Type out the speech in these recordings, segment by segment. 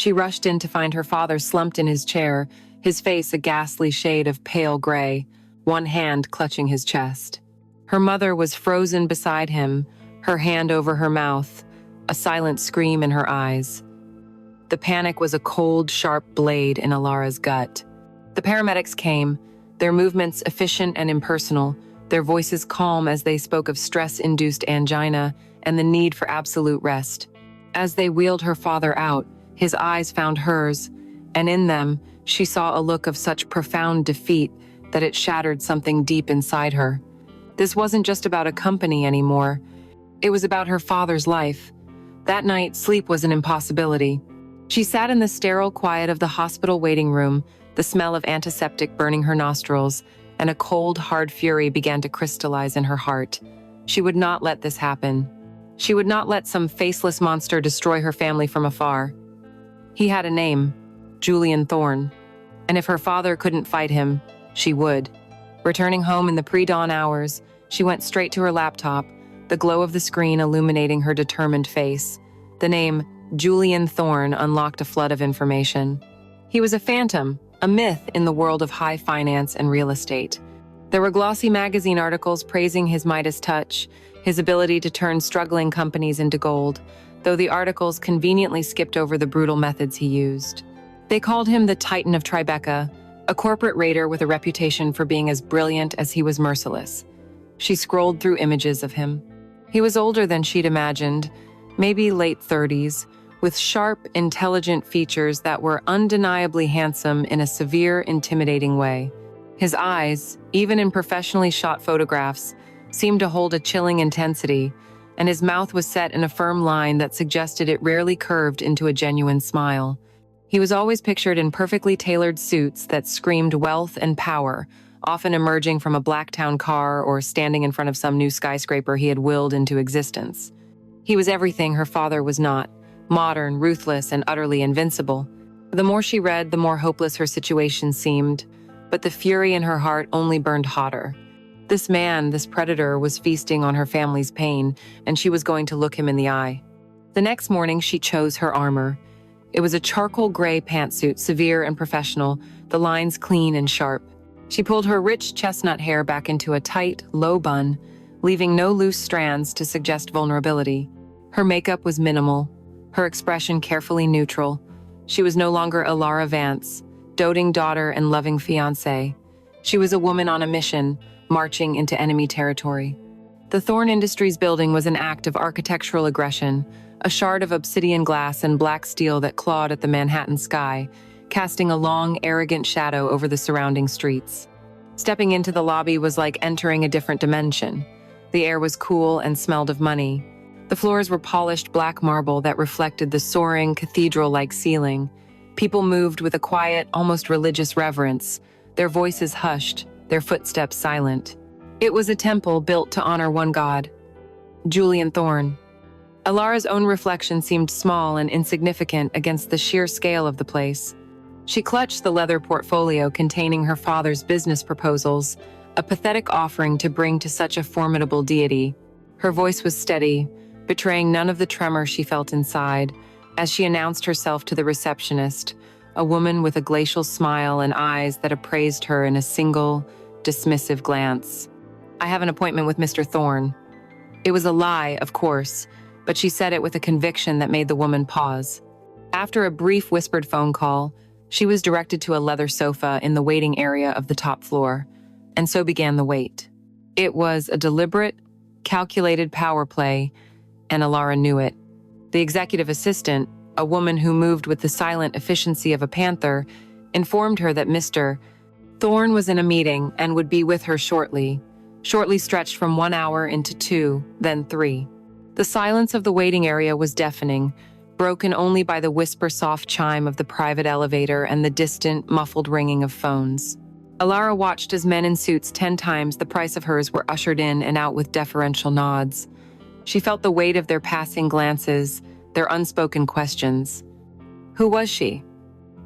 She rushed in to find her father slumped in his chair, his face a ghastly shade of pale gray, one hand clutching his chest. Her mother was frozen beside him, her hand over her mouth, a silent scream in her eyes. The panic was a cold, sharp blade in Alara's gut. The paramedics came, their movements efficient and impersonal, their voices calm as they spoke of stress-induced angina and the need for absolute rest. As they wheeled her father out, his eyes found hers, and in them, she saw a look of such profound defeat that it shattered something deep inside her. This wasn't just about a company anymore. It was about her father's life. That night, sleep was an impossibility. She sat in the sterile quiet of the hospital waiting room, the smell of antiseptic burning her nostrils, and a cold, hard fury began to crystallize in her heart. She would not let this happen. She would not let some faceless monster destroy her family from afar. He had a name, Julian Thorne, and if her father couldn't fight him, she would. Returning home in the pre-dawn hours, she went straight to her laptop, the glow of the screen illuminating her determined face. The name, Julian Thorne, unlocked a flood of information. He was a phantom, a myth in the world of high finance and real estate. There were glossy magazine articles praising his Midas touch, his ability to turn struggling companies into gold, though the articles conveniently skipped over the brutal methods he used. They called him the Titan of Tribeca, a corporate raider with a reputation for being as brilliant as he was merciless. She scrolled through images of him. He was older than she'd imagined, maybe late 30s, with sharp, intelligent features that were undeniably handsome in a severe, intimidating way. His eyes, even in professionally shot photographs, seemed to hold a chilling intensity, and his mouth was set in a firm line that suggested it rarely curved into a genuine smile. He was always pictured in perfectly tailored suits that screamed wealth and power, often emerging from a Blacktown car or standing in front of some new skyscraper he had willed into existence. He was everything her father was not, modern, ruthless, and utterly invincible. The more she read, the more hopeless her situation seemed, but the fury in her heart only burned hotter. This man, this predator, was feasting on her family's pain, and she was going to look him in the eye. The next morning, she chose her armor. It was a charcoal gray pantsuit, severe and professional, the lines clean and sharp. She pulled her rich chestnut hair back into a tight, low bun, leaving no loose strands to suggest vulnerability. Her makeup was minimal, her expression carefully neutral. She was no longer Alara Vance, doting daughter and loving fiancée. She was a woman on a mission, marching into enemy territory. The Thorne Industries building was an act of architectural aggression, a shard of obsidian glass and black steel that clawed at the Manhattan sky, casting a long, arrogant shadow over the surrounding streets. Stepping into the lobby was like entering a different dimension. The air was cool and smelled of money. The floors were polished black marble that reflected the soaring, cathedral-like ceiling. People moved with a quiet, almost religious reverence, their voices hushed, their footsteps silent. It was a temple built to honor one god, Julian Thorne. Alara's own reflection seemed small and insignificant against the sheer scale of the place. She clutched the leather portfolio containing her father's business proposals, a pathetic offering to bring to such a formidable deity. Her voice was steady, betraying none of the tremor she felt inside, as she announced herself to the receptionist, a woman with a glacial smile and eyes that appraised her in a single, dismissive glance. "I have an appointment with Mr. Thorne." It was a lie, of course, but she said it with a conviction that made the woman pause. After a brief whispered phone call, she was directed to a leather sofa in the waiting area of the top floor, and so began the wait. It was a deliberate, calculated power play, and Alara knew it. The executive assistant, a woman who moved with the silent efficiency of a panther, informed her that Mr. Thorne was in a meeting and would be with her shortly stretched from 1 hour into 2, then 3. The silence of the waiting area was deafening, broken only by the whisper-soft chime of the private elevator and the distant, muffled ringing of phones. Alara watched as men in suits 10 times the price of hers were ushered in and out with deferential nods. She felt the weight of their passing glances, their unspoken questions. Who was she?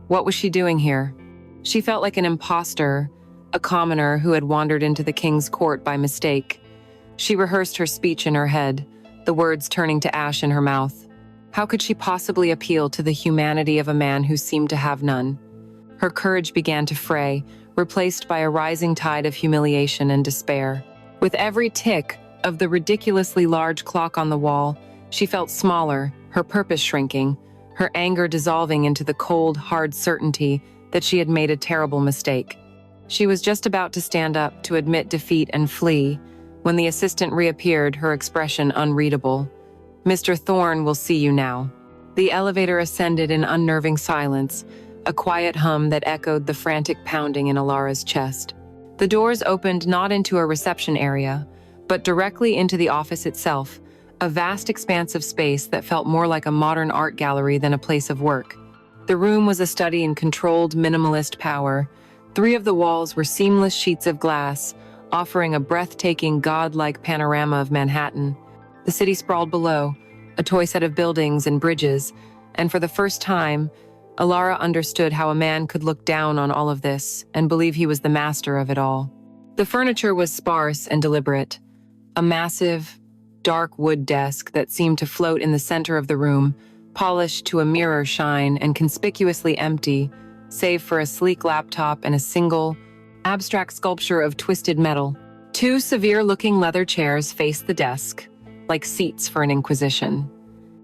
What was she doing here? She felt like an imposter, a commoner who had wandered into the king's court by mistake. She rehearsed her speech in her head, the words turning to ash in her mouth. How could she possibly appeal to the humanity of a man who seemed to have none? Her courage began to fray, replaced by a rising tide of humiliation and despair. With every tick of the ridiculously large clock on the wall, she felt smaller, her purpose shrinking, her anger dissolving into the cold, hard certainty that she had made a terrible mistake. She was just about to stand up to admit defeat and flee, when the assistant reappeared, her expression unreadable. "Mr. Thorne will see you now." The elevator ascended in unnerving silence, a quiet hum that echoed the frantic pounding in Alara's chest. The doors opened not into a reception area, but directly into the office itself, a vast expanse of space that felt more like a modern art gallery than a place of work. The room was a study in controlled, minimalist power. 3 of the walls were seamless sheets of glass, offering a breathtaking, godlike panorama of Manhattan. The city sprawled below, a toy set of buildings and bridges, and for the first time, Alara understood how a man could look down on all of this and believe he was the master of it all. The furniture was sparse and deliberate. A massive, dark wood desk that seemed to float in the center of the room, polished to a mirror shine and conspicuously empty, save for a sleek laptop and a single, abstract sculpture of twisted metal. 2 severe-looking leather chairs faced the desk, like seats for an inquisition.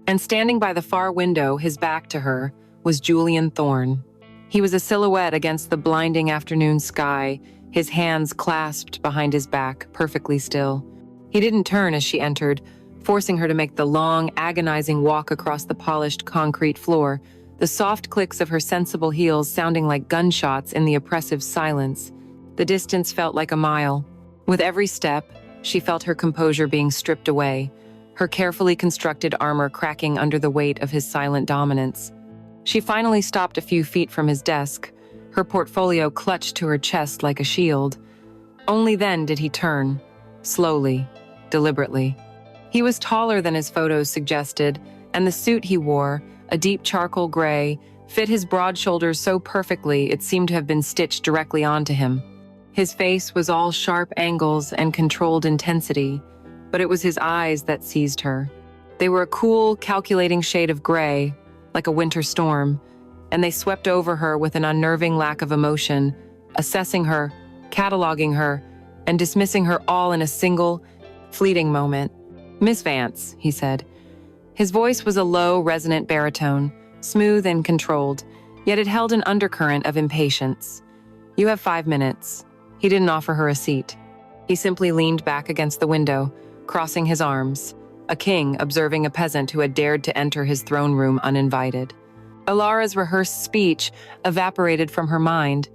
And standing by the far window, his back to her, was Julian Thorne. He was a silhouette against the blinding afternoon sky, his hands clasped behind his back, perfectly still. He didn't turn as she entered, forcing her to make the long, agonizing walk across the polished concrete floor, the soft clicks of her sensible heels sounding like gunshots in the oppressive silence. The distance felt like a mile. With every step, she felt her composure being stripped away, her carefully constructed armor cracking under the weight of his silent dominance. She finally stopped a few feet from his desk, her portfolio clutched to her chest like a shield. Only then did he turn, slowly, deliberately. He was taller than his photos suggested, and the suit he wore, a deep charcoal gray, fit his broad shoulders so perfectly it seemed to have been stitched directly onto him. His face was all sharp angles and controlled intensity, but it was his eyes that seized her. They were a cool, calculating shade of gray, like a winter storm, and they swept over her with an unnerving lack of emotion, assessing her, cataloging her, and dismissing her all in a single, fleeting moment. "Miss Vance," he said. His voice was a low, resonant baritone, smooth and controlled, yet it held an undercurrent of impatience. "You have 5 minutes." He didn't offer her a seat. He simply leaned back against the window, crossing his arms, a king observing a peasant who had dared to enter his throne room uninvited. Alara's rehearsed speech evaporated from her mind.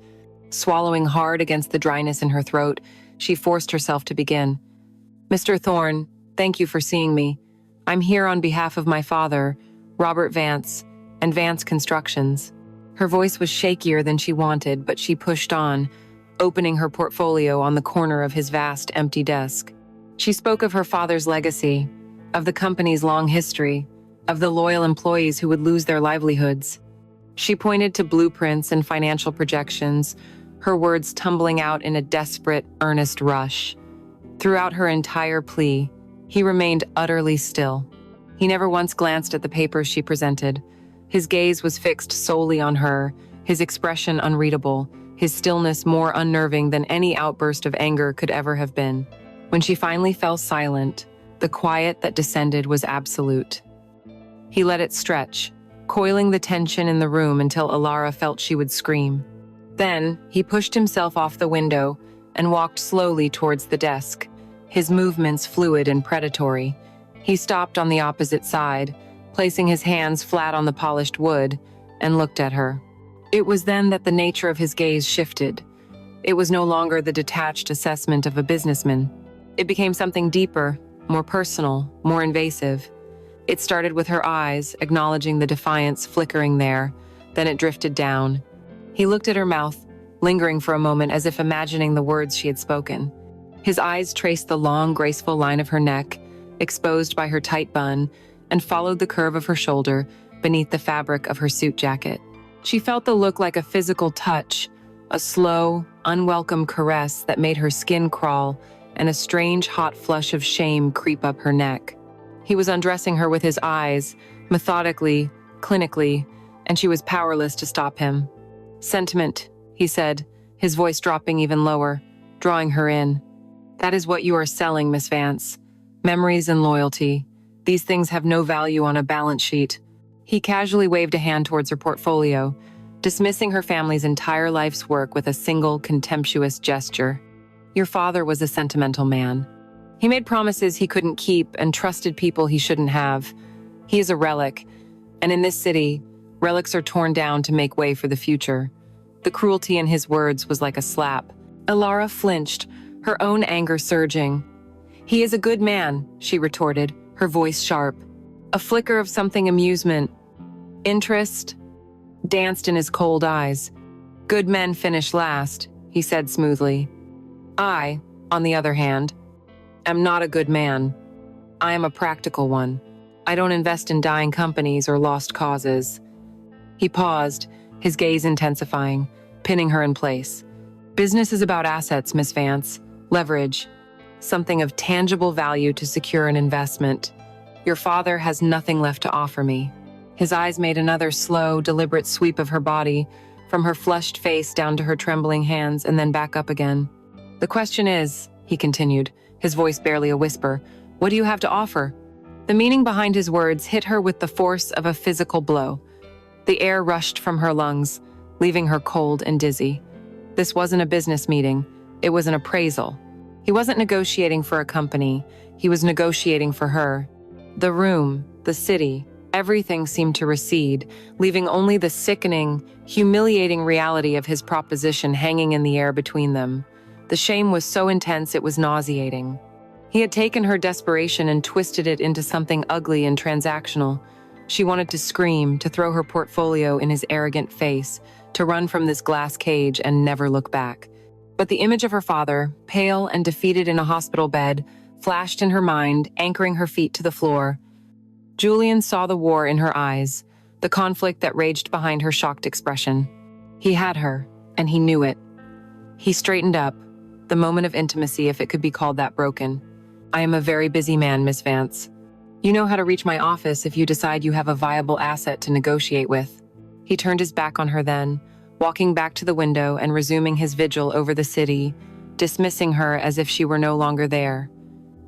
Swallowing hard against the dryness in her throat, she forced herself to begin. "Mr. Thorne, thank you for seeing me. I'm here on behalf of my father, Robert Vance, and Vance Constructions." Her voice was shakier than she wanted, but she pushed on, opening her portfolio on the corner of his vast, empty desk. She spoke of her father's legacy, of the company's long history, of the loyal employees who would lose their livelihoods. She pointed to blueprints and financial projections, her words tumbling out in a desperate, earnest rush. Throughout her entire plea, he remained utterly still. He never once glanced at the papers she presented. His gaze was fixed solely on her, his expression unreadable, his stillness more unnerving than any outburst of anger could ever have been. When she finally fell silent, the quiet that descended was absolute. He let it stretch, coiling the tension in the room until Alara felt she would scream. Then, he pushed himself off the window and walked slowly towards the desk, his movements fluid and predatory. He stopped on the opposite side, placing his hands flat on the polished wood, and looked at her. It was then that the nature of his gaze shifted. It was no longer the detached assessment of a businessman. It became something deeper, more personal, more invasive. It started with her eyes, acknowledging the defiance flickering there, then it drifted down. He looked at her mouth, lingering for a moment as if imagining the words she had spoken. His eyes traced the long, graceful line of her neck, exposed by her tight bun, and followed the curve of her shoulder beneath the fabric of her suit jacket. She felt the look like a physical touch, a slow, unwelcome caress that made her skin crawl and a strange hot flush of shame creep up her neck. He was undressing her with his eyes, methodically, clinically, and she was powerless to stop him. "Sentiment," he said, his voice dropping even lower, drawing her in. "That is what you are selling, Miss Vance. Memories and loyalty. These things have no value on a balance sheet." He casually waved a hand towards her portfolio, dismissing her family's entire life's work with a single contemptuous gesture. "Your father was a sentimental man. He made promises he couldn't keep and trusted people he shouldn't have. He is a relic, and in this city, relics are torn down to make way for the future." The cruelty in his words was like a slap. Alara flinched, her own anger surging. "He is a good man," she retorted, her voice sharp. A flicker of something amusement, interest, danced in his cold eyes. "Good men finish last," he said smoothly. "I, on the other hand, am not a good man. I am a practical one. I don't invest in dying companies or lost causes." He paused, his gaze intensifying, pinning her in place. "Business is about assets, Miss Vance. Leverage. Something of tangible value to secure an investment. Your father has nothing left to offer me." His eyes made another slow, deliberate sweep of her body, from her flushed face down to her trembling hands and then back up again. "The question is," he continued, his voice barely a whisper, "what do you have to offer?" The meaning behind his words hit her with the force of a physical blow. The air rushed from her lungs, leaving her cold and dizzy. This wasn't a business meeting, it was an appraisal. He wasn't negotiating for a company, he was negotiating for her. The room, the city, everything seemed to recede, leaving only the sickening, humiliating reality of his proposition hanging in the air between them. The shame was so intense it was nauseating. He had taken her desperation and twisted it into something ugly and transactional. She wanted to scream, to throw her portfolio in his arrogant face, to run from this glass cage and never look back. But the image of her father, pale and defeated in a hospital bed, flashed in her mind, anchoring her feet to the floor. Julian saw the war in her eyes, the conflict that raged behind her shocked expression. He had her, and he knew it. He straightened up, the moment of intimacy, if it could be called that, broken. "I am a very busy man, Miss Vance. You know how to reach my office if you decide you have a viable asset to negotiate with." He turned his back on her then, walking back to the window and resuming his vigil over the city, dismissing her as if she were no longer there.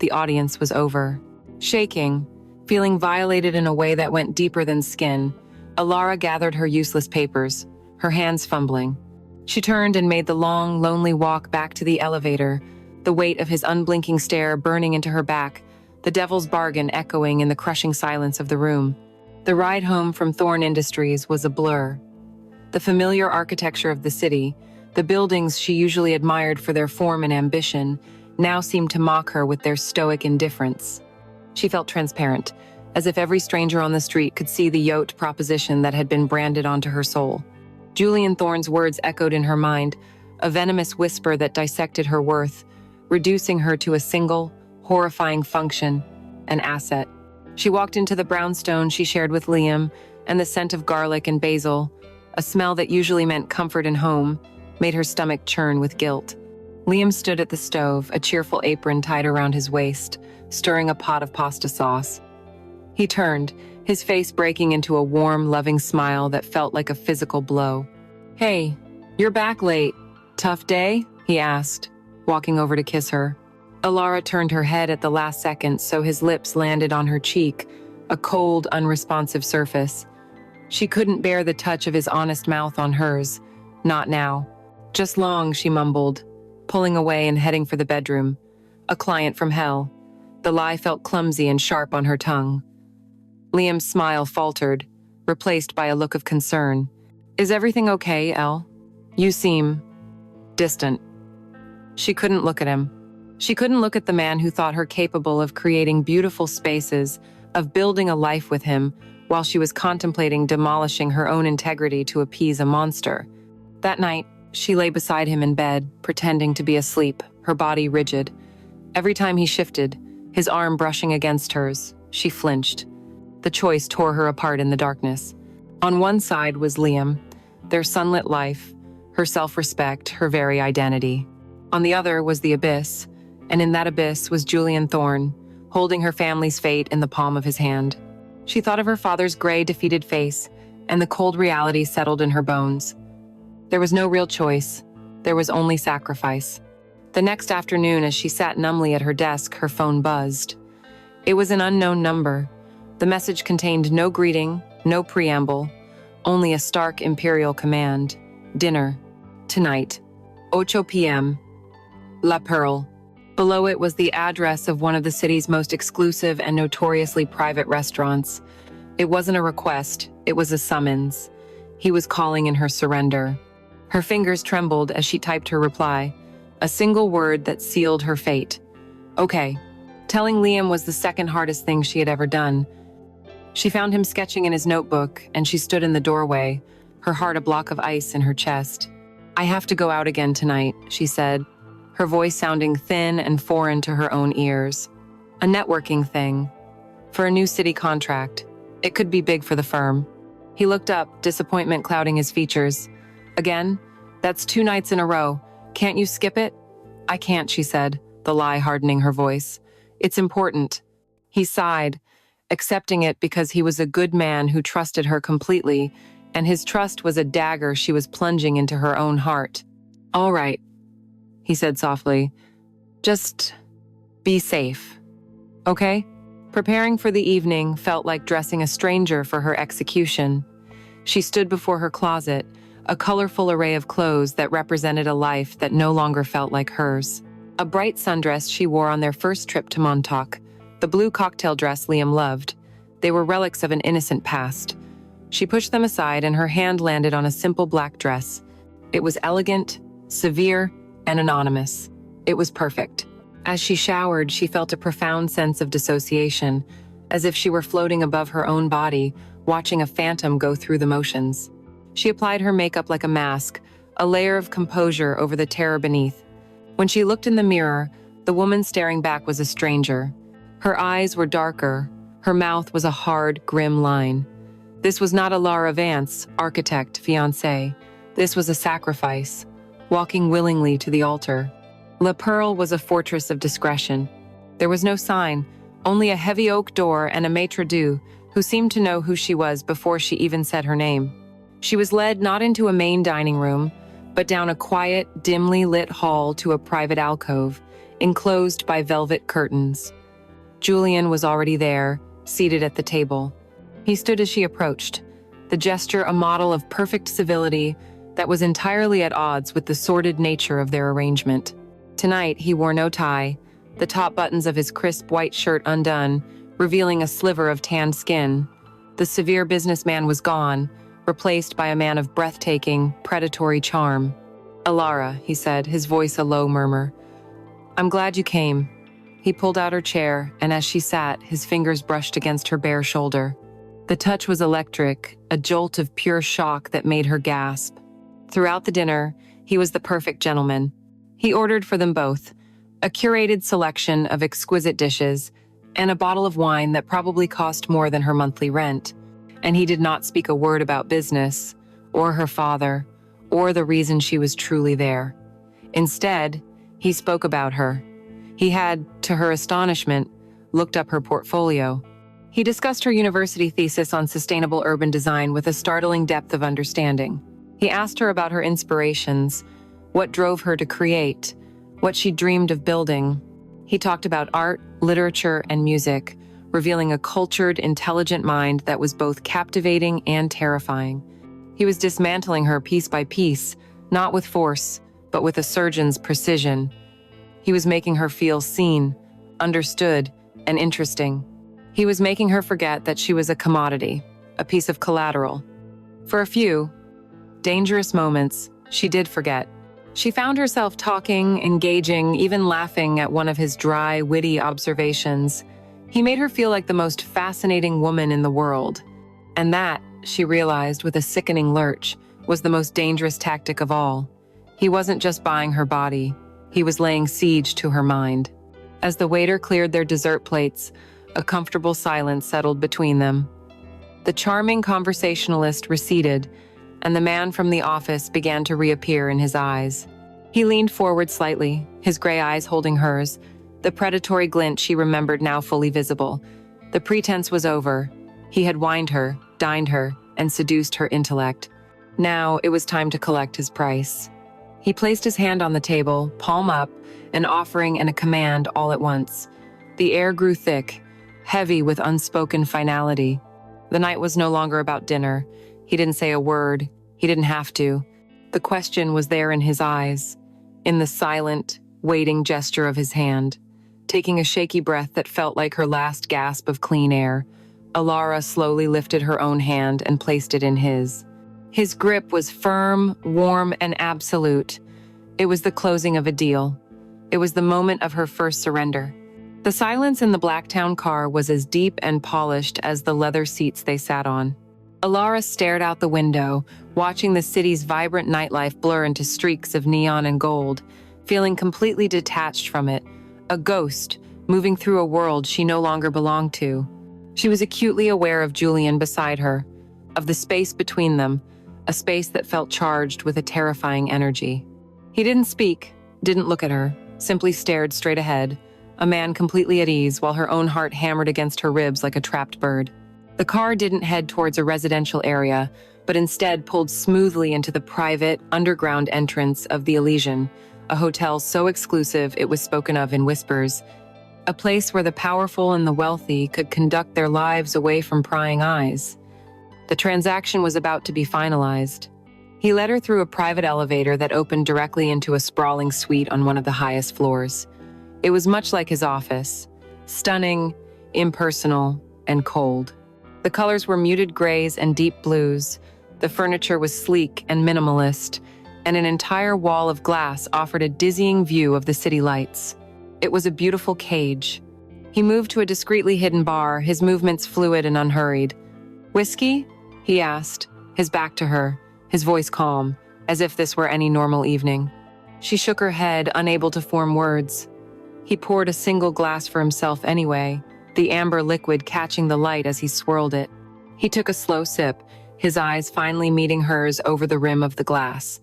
The audience was over. Shaking, feeling violated in a way that went deeper than skin, Alara gathered her useless papers, her hands fumbling. She turned and made the long, lonely walk back to the elevator, the weight of his unblinking stare burning into her back, the devil's bargain echoing in the crushing silence of the room. The ride home from Thorne Industries was a blur. The familiar architecture of the city, the buildings she usually admired for their form and ambition, now seemed to mock her with their stoic indifference. She felt transparent, as if every stranger on the street could see the yoked proposition that had been branded onto her soul. Julian Thorne's words echoed in her mind, a venomous whisper that dissected her worth, reducing her to a single, horrifying function, an asset. She walked into the brownstone she shared with Liam, and the scent of garlic and basil, a smell that usually meant comfort and home, made her stomach churn with guilt. Liam stood at the stove, a cheerful apron tied around his waist, stirring a pot of pasta sauce. He turned, his face breaking into a warm, loving smile that felt like a physical blow. "Hey, you're back late. Tough day?" he asked, walking over to kiss her. Alara turned her head at the last second so his lips landed on her cheek, a cold, unresponsive surface. She couldn't bear the touch of his honest mouth on hers. Not now. "Just long," she mumbled, pulling away and heading for the bedroom. A client from hell. The lie felt clumsy and sharp on her tongue. Liam's smile faltered, replaced by a look of concern. "Is everything okay, Elle? You seem distant." She couldn't look at him. She couldn't look at the man who thought her capable of creating beautiful spaces, of building a life with him, while she was contemplating demolishing her own integrity to appease a monster. That night, she lay beside him in bed, pretending to be asleep, her body rigid. Every time he shifted, his arm brushing against hers, she flinched. The choice tore her apart in the darkness. On one side was Liam, their sunlit life, her self-respect, her very identity. On the other was the abyss, and in that abyss was Julian Thorne, holding her family's fate in the palm of his hand. She thought of her father's gray, defeated face, and the cold reality settled in her bones. There was no real choice. There was only sacrifice. The next afternoon, as she sat numbly at her desk, her phone buzzed. It was an unknown number. The message contained no greeting, no preamble, only a stark imperial command. Dinner. Tonight. 8 p.m. La Pearl. Below it was the address of one of the city's most exclusive and notoriously private restaurants. It wasn't a request, it was a summons. He was calling in her surrender. Her fingers trembled as she typed her reply, a single word that sealed her fate. Okay. Telling Liam was the second hardest thing she had ever done. She found him sketching in his notebook, and she stood in the doorway, her heart a block of ice in her chest. I have to go out again tonight, she said, her voice sounding thin and foreign to her own ears. A networking thing. For a new city contract. It could be big for the firm. He looked up, disappointment clouding his features. Again? That's 2 nights in a row. Can't you skip it? I can't, she said, the lie hardening her voice. It's important. He sighed, accepting it because he was a good man who trusted her completely, and his trust was a dagger she was plunging into her own heart. All right, he said softly. Just be safe, okay? Preparing for the evening felt like dressing a stranger for her execution. She stood before her closet, a colorful array of clothes that represented a life that no longer felt like hers. A bright sundress she wore on their first trip to Montauk, the blue cocktail dress Liam loved. They were relics of an innocent past. She pushed them aside and her hand landed on a simple black dress. It was elegant, severe, and anonymous. It was perfect. As she showered, she felt a profound sense of dissociation, as if she were floating above her own body, watching a phantom go through the motions. She applied her makeup like a mask, a layer of composure over the terror beneath. When she looked in the mirror, the woman staring back was a stranger. Her eyes were darker. Her mouth was a hard, grim line. This was not a Lara Vance, architect, fiancée. This was a sacrifice, walking willingly to the altar. La Pearl was a fortress of discretion. There was no sign, only a heavy oak door and a maitre d' who seemed to know who she was before she even said her name. She was led not into a main dining room, but down a quiet, dimly lit hall to a private alcove, enclosed by velvet curtains. Julian was already there, seated at the table. He stood as she approached, the gesture a model of perfect civility that was entirely at odds with the sordid nature of their arrangement. Tonight, he wore no tie, the top buttons of his crisp white shirt undone, revealing a sliver of tanned skin. The severe businessman was gone, replaced by a man of breathtaking, predatory charm. Alara, he said, his voice a low murmur. I'm glad you came. He pulled out her chair, and as she sat, his fingers brushed against her bare shoulder. The touch was electric, a jolt of pure shock that made her gasp. Throughout the dinner, he was the perfect gentleman. He ordered for them both, a curated selection of exquisite dishes, and a bottle of wine that probably cost more than her monthly rent. And he did not speak a word about business, or her father, or the reason she was truly there. Instead, he spoke about her. He had, to her astonishment, looked up her portfolio. He discussed her university thesis on sustainable urban design with a startling depth of understanding. He asked her about her inspirations, what drove her to create, what she dreamed of building. He talked about art, literature, and music, revealing a cultured, intelligent mind that was both captivating and terrifying. He was dismantling her piece by piece, not with force, but with a surgeon's precision. He was making her feel seen, understood, and interesting. He was making her forget that she was a commodity, a piece of collateral. For a few dangerous moments, she did forget. She found herself talking, engaging, even laughing at one of his dry, witty observations. He made her feel like the most fascinating woman in the world. And that, she realized with a sickening lurch, was the most dangerous tactic of all. He wasn't just buying her body, he was laying siege to her mind. As the waiter cleared their dessert plates, a comfortable silence settled between them. The charming conversationalist receded, and the man from the office began to reappear in his eyes. He leaned forward slightly, his gray eyes holding hers, the predatory glint she remembered now fully visible. The pretense was over. He had wined her, dined her, and seduced her intellect. Now it was time to collect his price. He placed his hand on the table, palm up, an offering and a command all at once. The air grew thick, heavy with unspoken finality. The night was no longer about dinner. He didn't say a word. He didn't have to. The question was there in his eyes, in the silent, waiting gesture of his hand. Taking a shaky breath that felt like her last gasp of clean air, Alara slowly lifted her own hand and placed it in his. His grip was firm, warm, and absolute. It was the closing of a deal. It was the moment of her first surrender. The silence in the Blacktown car was as deep and polished as the leather seats they sat on. Alara stared out the window, watching the city's vibrant nightlife blur into streaks of neon and gold, feeling completely detached from it, a ghost moving through a world she no longer belonged to. She was acutely aware of Julian beside her, of the space between them, a space that felt charged with a terrifying energy. He didn't speak, didn't look at her, simply stared straight ahead, a man completely at ease while her own heart hammered against her ribs like a trapped bird. The car didn't head towards a residential area, but instead pulled smoothly into the private, underground entrance of the Elysian, a hotel so exclusive it was spoken of in whispers, a place where the powerful and the wealthy could conduct their lives away from prying eyes. The transaction was about to be finalized. He led her through a private elevator that opened directly into a sprawling suite on one of the highest floors. It was much like his office, stunning, impersonal, and cold. The colors were muted grays and deep blues. The furniture was sleek and minimalist, and an entire wall of glass offered a dizzying view of the city lights. It was a beautiful cage. He moved to a discreetly hidden bar, his movements fluid and unhurried. "Whiskey?" he asked, his back to her, his voice calm, as if this were any normal evening. She shook her head, unable to form words. He poured a single glass for himself anyway, the amber liquid catching the light as he swirled it. He took a slow sip, his eyes finally meeting hers over the rim of the glass.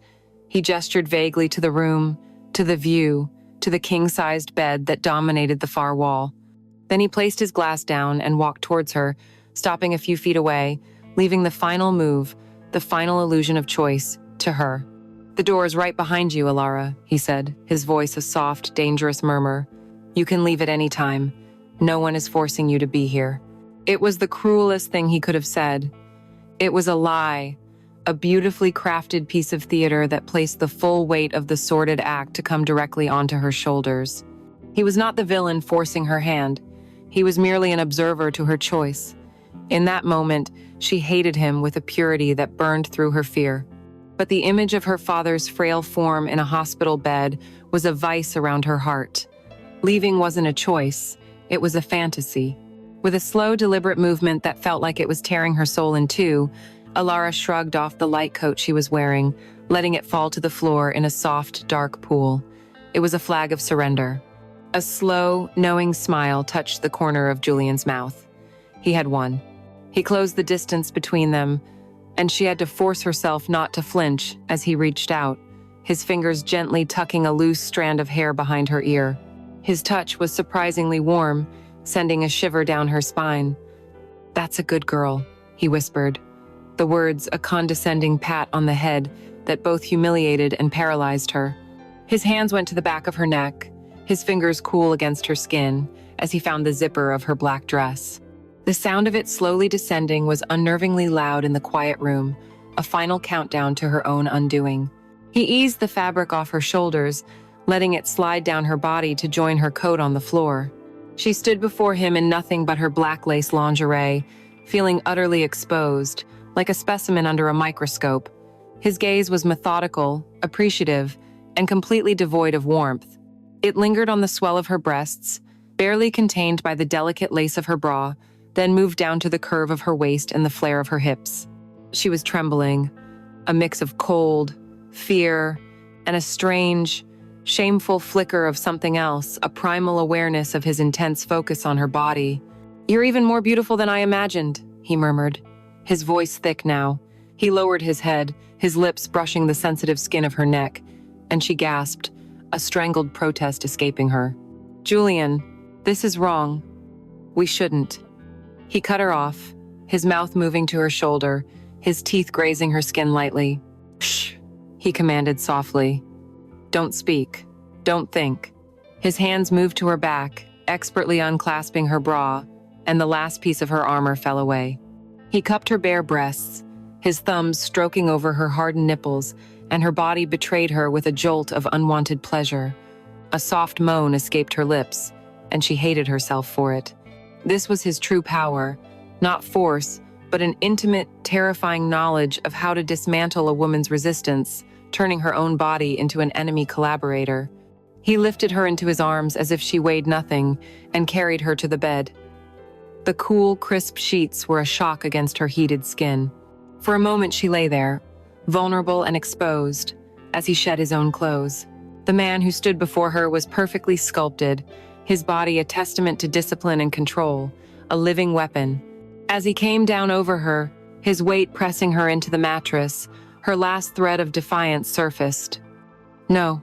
He gestured vaguely to the room, to the view, to the king-sized bed that dominated the far wall. Then he placed his glass down and walked towards her, stopping a few feet away, leaving the final move, the final illusion of choice, to her. "The door is right behind you, Alara," he said, his voice a soft, dangerous murmur. "You can leave at any time. No one is forcing you to be here." It was the cruelest thing he could have said. It was a lie, a beautifully crafted piece of theater that placed the full weight of the sordid act to come directly onto her shoulders. He was not the villain forcing her hand. He was merely an observer to her choice. In that moment, she hated him with a purity that burned through her fear. But the image of her father's frail form in a hospital bed was a vice around her heart. Leaving wasn't a choice, it was a fantasy. With a slow, deliberate movement that felt like it was tearing her soul in two, Alara shrugged off the light coat she was wearing, letting it fall to the floor in a soft, dark pool. It was a flag of surrender. A slow, knowing smile touched the corner of Julian's mouth. He had won. He closed the distance between them, and she had to force herself not to flinch as he reached out, his fingers gently tucking a loose strand of hair behind her ear. His touch was surprisingly warm, sending a shiver down her spine. "That's a good girl," he whispered. The words a condescending pat on the head that both humiliated and paralyzed her. His hands went to the back of her neck, his fingers cool against her skin, as he found the zipper of her black dress. The sound of it slowly descending was unnervingly loud in the quiet room, a final countdown to her own undoing. He eased the fabric off her shoulders, letting it slide down her body to join her coat on the floor. She stood before him in nothing but her black lace lingerie, feeling utterly exposed, like a specimen under a microscope. His gaze was methodical, appreciative, and completely devoid of warmth. It lingered on the swell of her breasts, barely contained by the delicate lace of her bra, then moved down to the curve of her waist and the flare of her hips. She was trembling, a mix of cold, fear, and a strange, shameful flicker of something else, a primal awareness of his intense focus on her body. "You're even more beautiful than I imagined," he murmured, his voice thick now. He lowered his head, his lips brushing the sensitive skin of her neck, and she gasped, a strangled protest escaping her. "Julian, this is wrong. We shouldn't." He cut her off, his mouth moving to her shoulder, his teeth grazing her skin lightly. "Shh," he commanded softly. "Don't speak. Don't think." His hands moved to her back, expertly unclasping her bra, and the last piece of her armor fell away. He cupped her bare breasts, his thumbs stroking over her hardened nipples, and her body betrayed her with a jolt of unwanted pleasure. A soft moan escaped her lips, and she hated herself for it. This was his true power, not force, but an intimate, terrifying knowledge of how to dismantle a woman's resistance, turning her own body into an enemy collaborator. He lifted her into his arms as if she weighed nothing and carried her to the bed. The cool, crisp sheets were a shock against her heated skin. For a moment she lay there, vulnerable and exposed, as he shed his own clothes. The man who stood before her was perfectly sculpted, his body a testament to discipline and control, a living weapon. As he came down over her, his weight pressing her into the mattress, her last thread of defiance surfaced. "No,"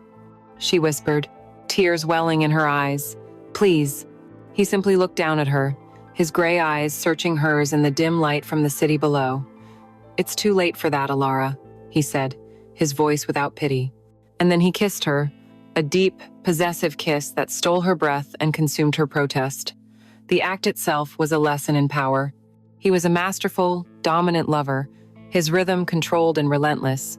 she whispered, tears welling in her eyes. "Please." He simply looked down at her, his gray eyes searching hers in the dim light from the city below. "It's too late for that, Alara," he said, his voice without pity. And then he kissed her, a deep, possessive kiss that stole her breath and consumed her protest. The act itself was a lesson in power. He was a masterful, dominant lover, his rhythm controlled and relentless.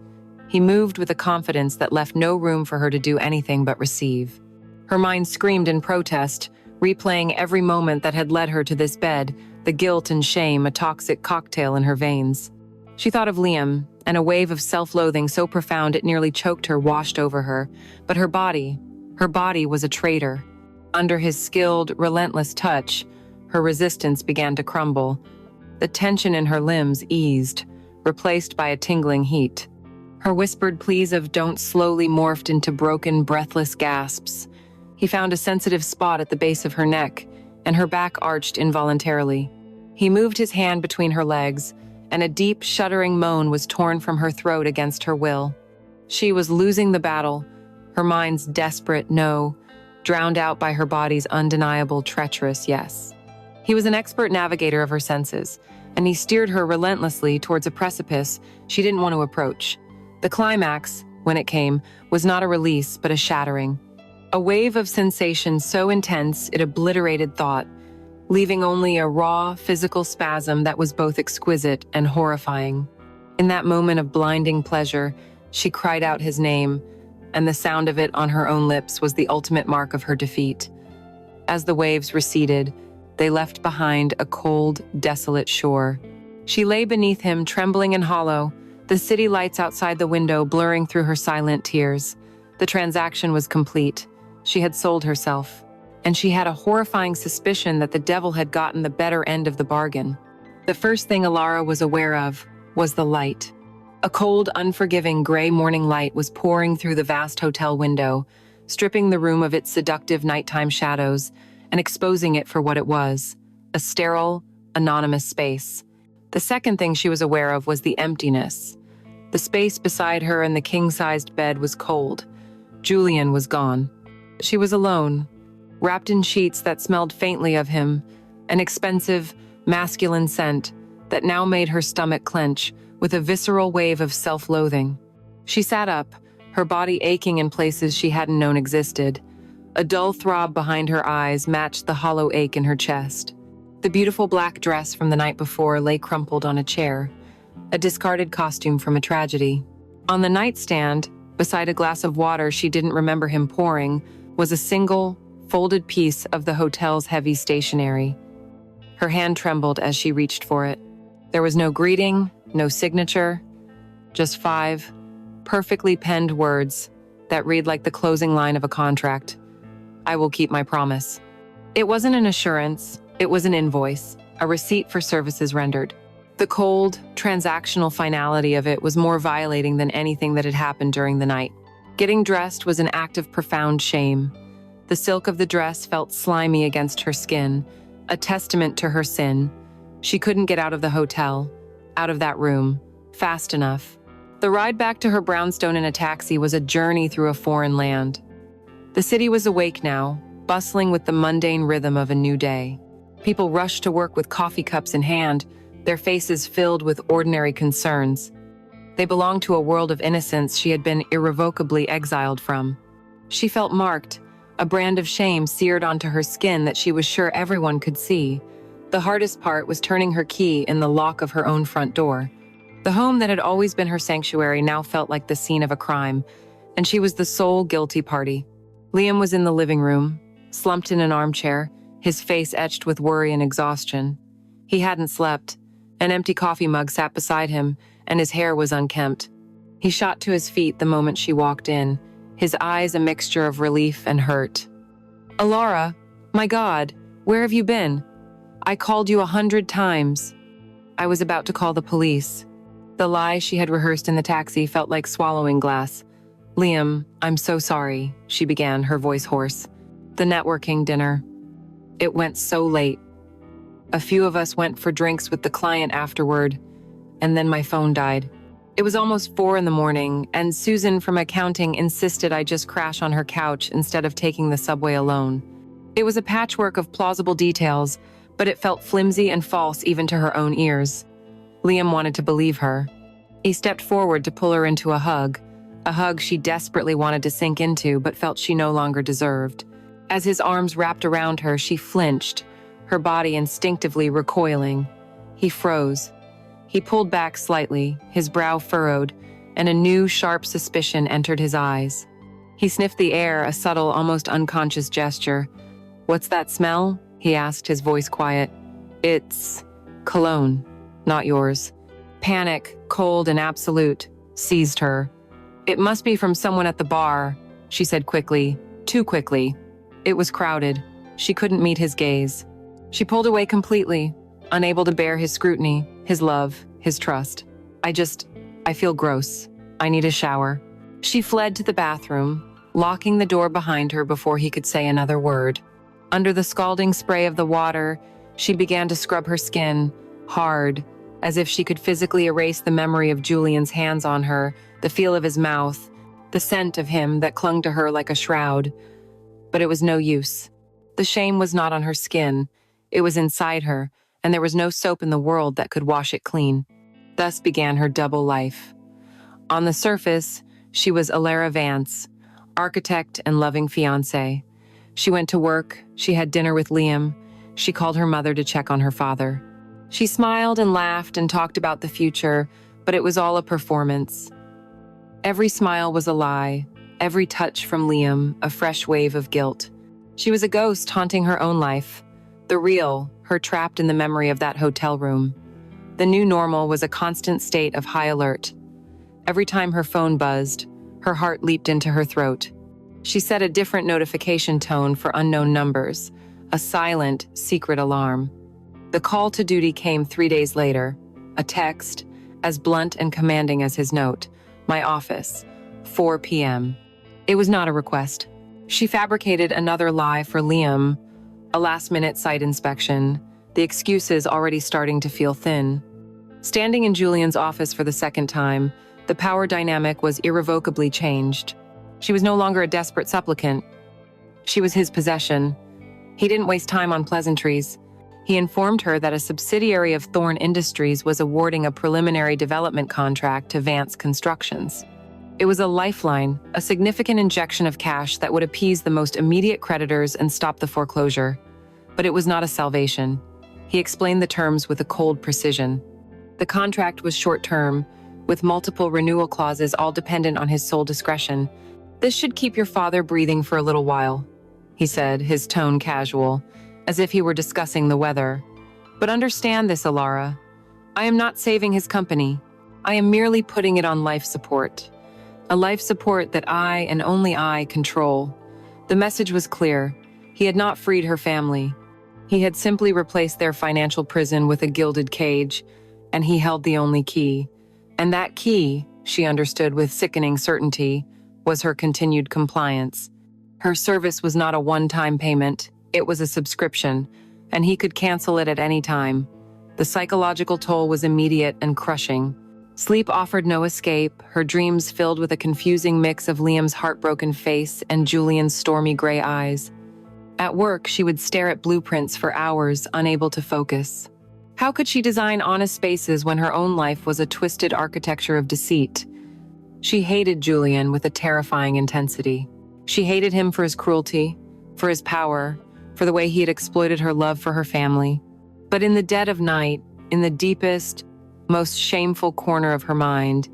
He moved with a confidence that left no room for her to do anything but receive. Her mind screamed in protest, replaying every moment that had led her to this bed, the guilt and shame a toxic cocktail in her veins. She thought of Liam, and a wave of self-loathing so profound it nearly choked her washed over her. But her body was a traitor. Under his skilled, relentless touch, her resistance began to crumble. The tension in her limbs eased, replaced by a tingling heat. Her whispered pleas of "don't" slowly morphed into broken, breathless gasps. He found a sensitive spot at the base of her neck, and her back arched involuntarily. He moved his hand between her legs, and a deep, shuddering moan was torn from her throat against her will. She was losing the battle, her mind's desperate no, drowned out by her body's undeniable, treacherous yes. He was an expert navigator of her senses, and he steered her relentlessly towards a precipice she didn't want to approach. The climax, when it came, was not a release, but a shattering. A wave of sensation so intense it obliterated thought, leaving only a raw, physical spasm that was both exquisite and horrifying. In that moment of blinding pleasure, she cried out his name, and the sound of it on her own lips was the ultimate mark of her defeat. As the waves receded, they left behind a cold, desolate shore. She lay beneath him, trembling and hollow, the city lights outside the window blurring through her silent tears. The transaction was complete. She had sold herself, and she had a horrifying suspicion that the devil had gotten the better end of the bargain. The first thing Alara was aware of was the light. A cold, unforgiving gray morning light was pouring through the vast hotel window, stripping the room of its seductive nighttime shadows and exposing it for what it was, a sterile, anonymous space. The second thing she was aware of was the emptiness. The space beside her in the king-sized bed was cold. Julian was gone. She was alone, wrapped in sheets that smelled faintly of him, an expensive, masculine scent that now made her stomach clench with a visceral wave of self-loathing. She sat up, her body aching in places she hadn't known existed. A dull throb behind her eyes matched the hollow ache in her chest. The beautiful black dress from the night before lay crumpled on a chair, a discarded costume from a tragedy. On the nightstand, beside a glass of water she didn't remember him pouring, was a single, folded piece of the hotel's heavy stationery. Her hand trembled as she reached for it. There was no greeting, no signature, just 5 perfectly penned words that read like the closing line of a contract. "I will keep my promise." It wasn't an assurance, it was an invoice, a receipt for services rendered. The cold, transactional finality of it was more violating than anything that had happened during the night. Getting dressed was an act of profound shame. The silk of the dress felt slimy against her skin, a testament to her sin. She couldn't get out of the hotel, out of that room, fast enough. The ride back to her brownstone in a taxi was a journey through a foreign land. The city was awake now, bustling with the mundane rhythm of a new day. People rushed to work with coffee cups in hand, their faces filled with ordinary concerns. They belonged to a world of innocence she had been irrevocably exiled from. She felt marked, a brand of shame seared onto her skin that she was sure everyone could see. The hardest part was turning her key in the lock of her own front door. The home that had always been her sanctuary now felt like the scene of a crime, and she was the sole guilty party. Liam was in the living room, slumped in an armchair, his face etched with worry and exhaustion. He hadn't slept. An empty coffee mug sat beside him, and his hair was unkempt. He shot to his feet the moment she walked in, his eyes a mixture of relief and hurt. "Alara, my God, where have you been? I called you 100 times." I was about to call the police. The lie she had rehearsed in the taxi felt like swallowing glass. "Liam, I'm so sorry," she began, her voice hoarse. "The networking dinner. It went so late. A few of us went for drinks with the client afterward, and then my phone died. It was almost 4 in the morning, and Susan from accounting insisted I just crash on her couch instead of taking the subway alone. It was a patchwork of plausible details, but it felt flimsy and false even to her own ears. Liam wanted to believe her. He stepped forward to pull her into a hug she desperately wanted to sink into but felt she no longer deserved. As his arms wrapped around her, she flinched, her body instinctively recoiling. He froze. He pulled back slightly, his brow furrowed, and a new, sharp suspicion entered his eyes. He sniffed the air, a subtle, almost unconscious gesture. "What's that smell?" he asked, his voice quiet. "It's cologne, not yours." Panic, cold and absolute, seized her. "It must be from someone at the bar," she said quickly, too quickly. It was crowded. She couldn't meet his gaze. She pulled away completely, unable to bear his scrutiny, his love, his trust. I feel gross. I need a shower." She fled to the bathroom, locking the door behind her before he could say another word. Under the scalding spray of the water, she began to scrub her skin, hard, as if she could physically erase the memory of Julian's hands on her, the feel of his mouth, the scent of him that clung to her like a shroud. But it was no use. The shame was not on her skin. It was inside her, and there was no soap in the world that could wash it clean. Thus began her double life. On the surface, she was Alara Vance, architect and loving fiancé. She went to work, she had dinner with Liam, she called her mother to check on her father. She smiled and laughed and talked about the future, but it was all a performance. Every smile was a lie, every touch from Liam a fresh wave of guilt. She was a ghost haunting her own life. The real, her trapped in the memory of that hotel room. The new normal was a constant state of high alert. Every time her phone buzzed, her heart leaped into her throat. She set a different notification tone for unknown numbers, a silent, secret alarm. The call to duty came 3 days later, a text, as blunt and commanding as his note. "My office, 4 p.m. It was not a request. She fabricated another lie for Liam, a last-minute site inspection, the excuses already starting to feel thin. Standing in Julian's office for the second time, the power dynamic was irrevocably changed. She was no longer a desperate supplicant. She was his possession. He didn't waste time on pleasantries. He informed her that a subsidiary of Thorne Industries was awarding a preliminary development contract to Vance Constructions. It was a lifeline, a significant injection of cash that would appease the most immediate creditors and stop the foreclosure. But it was not a salvation. He explained the terms with a cold precision. The contract was short-term, with multiple renewal clauses all dependent on his sole discretion. "This should keep your father breathing for a little while," he said, his tone casual, as if he were discussing the weather. "But understand this, Alara. I am not saving his company. I am merely putting it on life support. A life support that I, and only I, control." The message was clear. He had not freed her family. He had simply replaced their financial prison with a gilded cage, and he held the only key. And that key, she understood with sickening certainty, was her continued compliance. Her service was not a one-time payment, it was a subscription, and he could cancel it at any time. The psychological toll was immediate and crushing. Sleep offered no escape, her dreams filled with a confusing mix of Liam's heartbroken face and Julian's stormy gray eyes. At work, she would stare at blueprints for hours, unable to focus. How could she design honest spaces when her own life was a twisted architecture of deceit? She hated Julian with a terrifying intensity. She hated him for his cruelty, for his power, for the way he had exploited her love for her family. But in the dead of night, in the deepest, most shameful corner of her mind,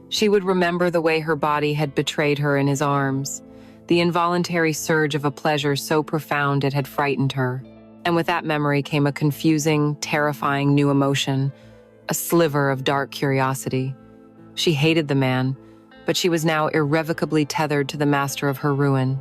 she would remember the way her body had betrayed her in his arms, the involuntary surge of a pleasure so profound it had frightened her. And with that memory came a confusing, terrifying new emotion, a sliver of dark curiosity. She hated the man, but she was now irrevocably tethered to the master of her ruin.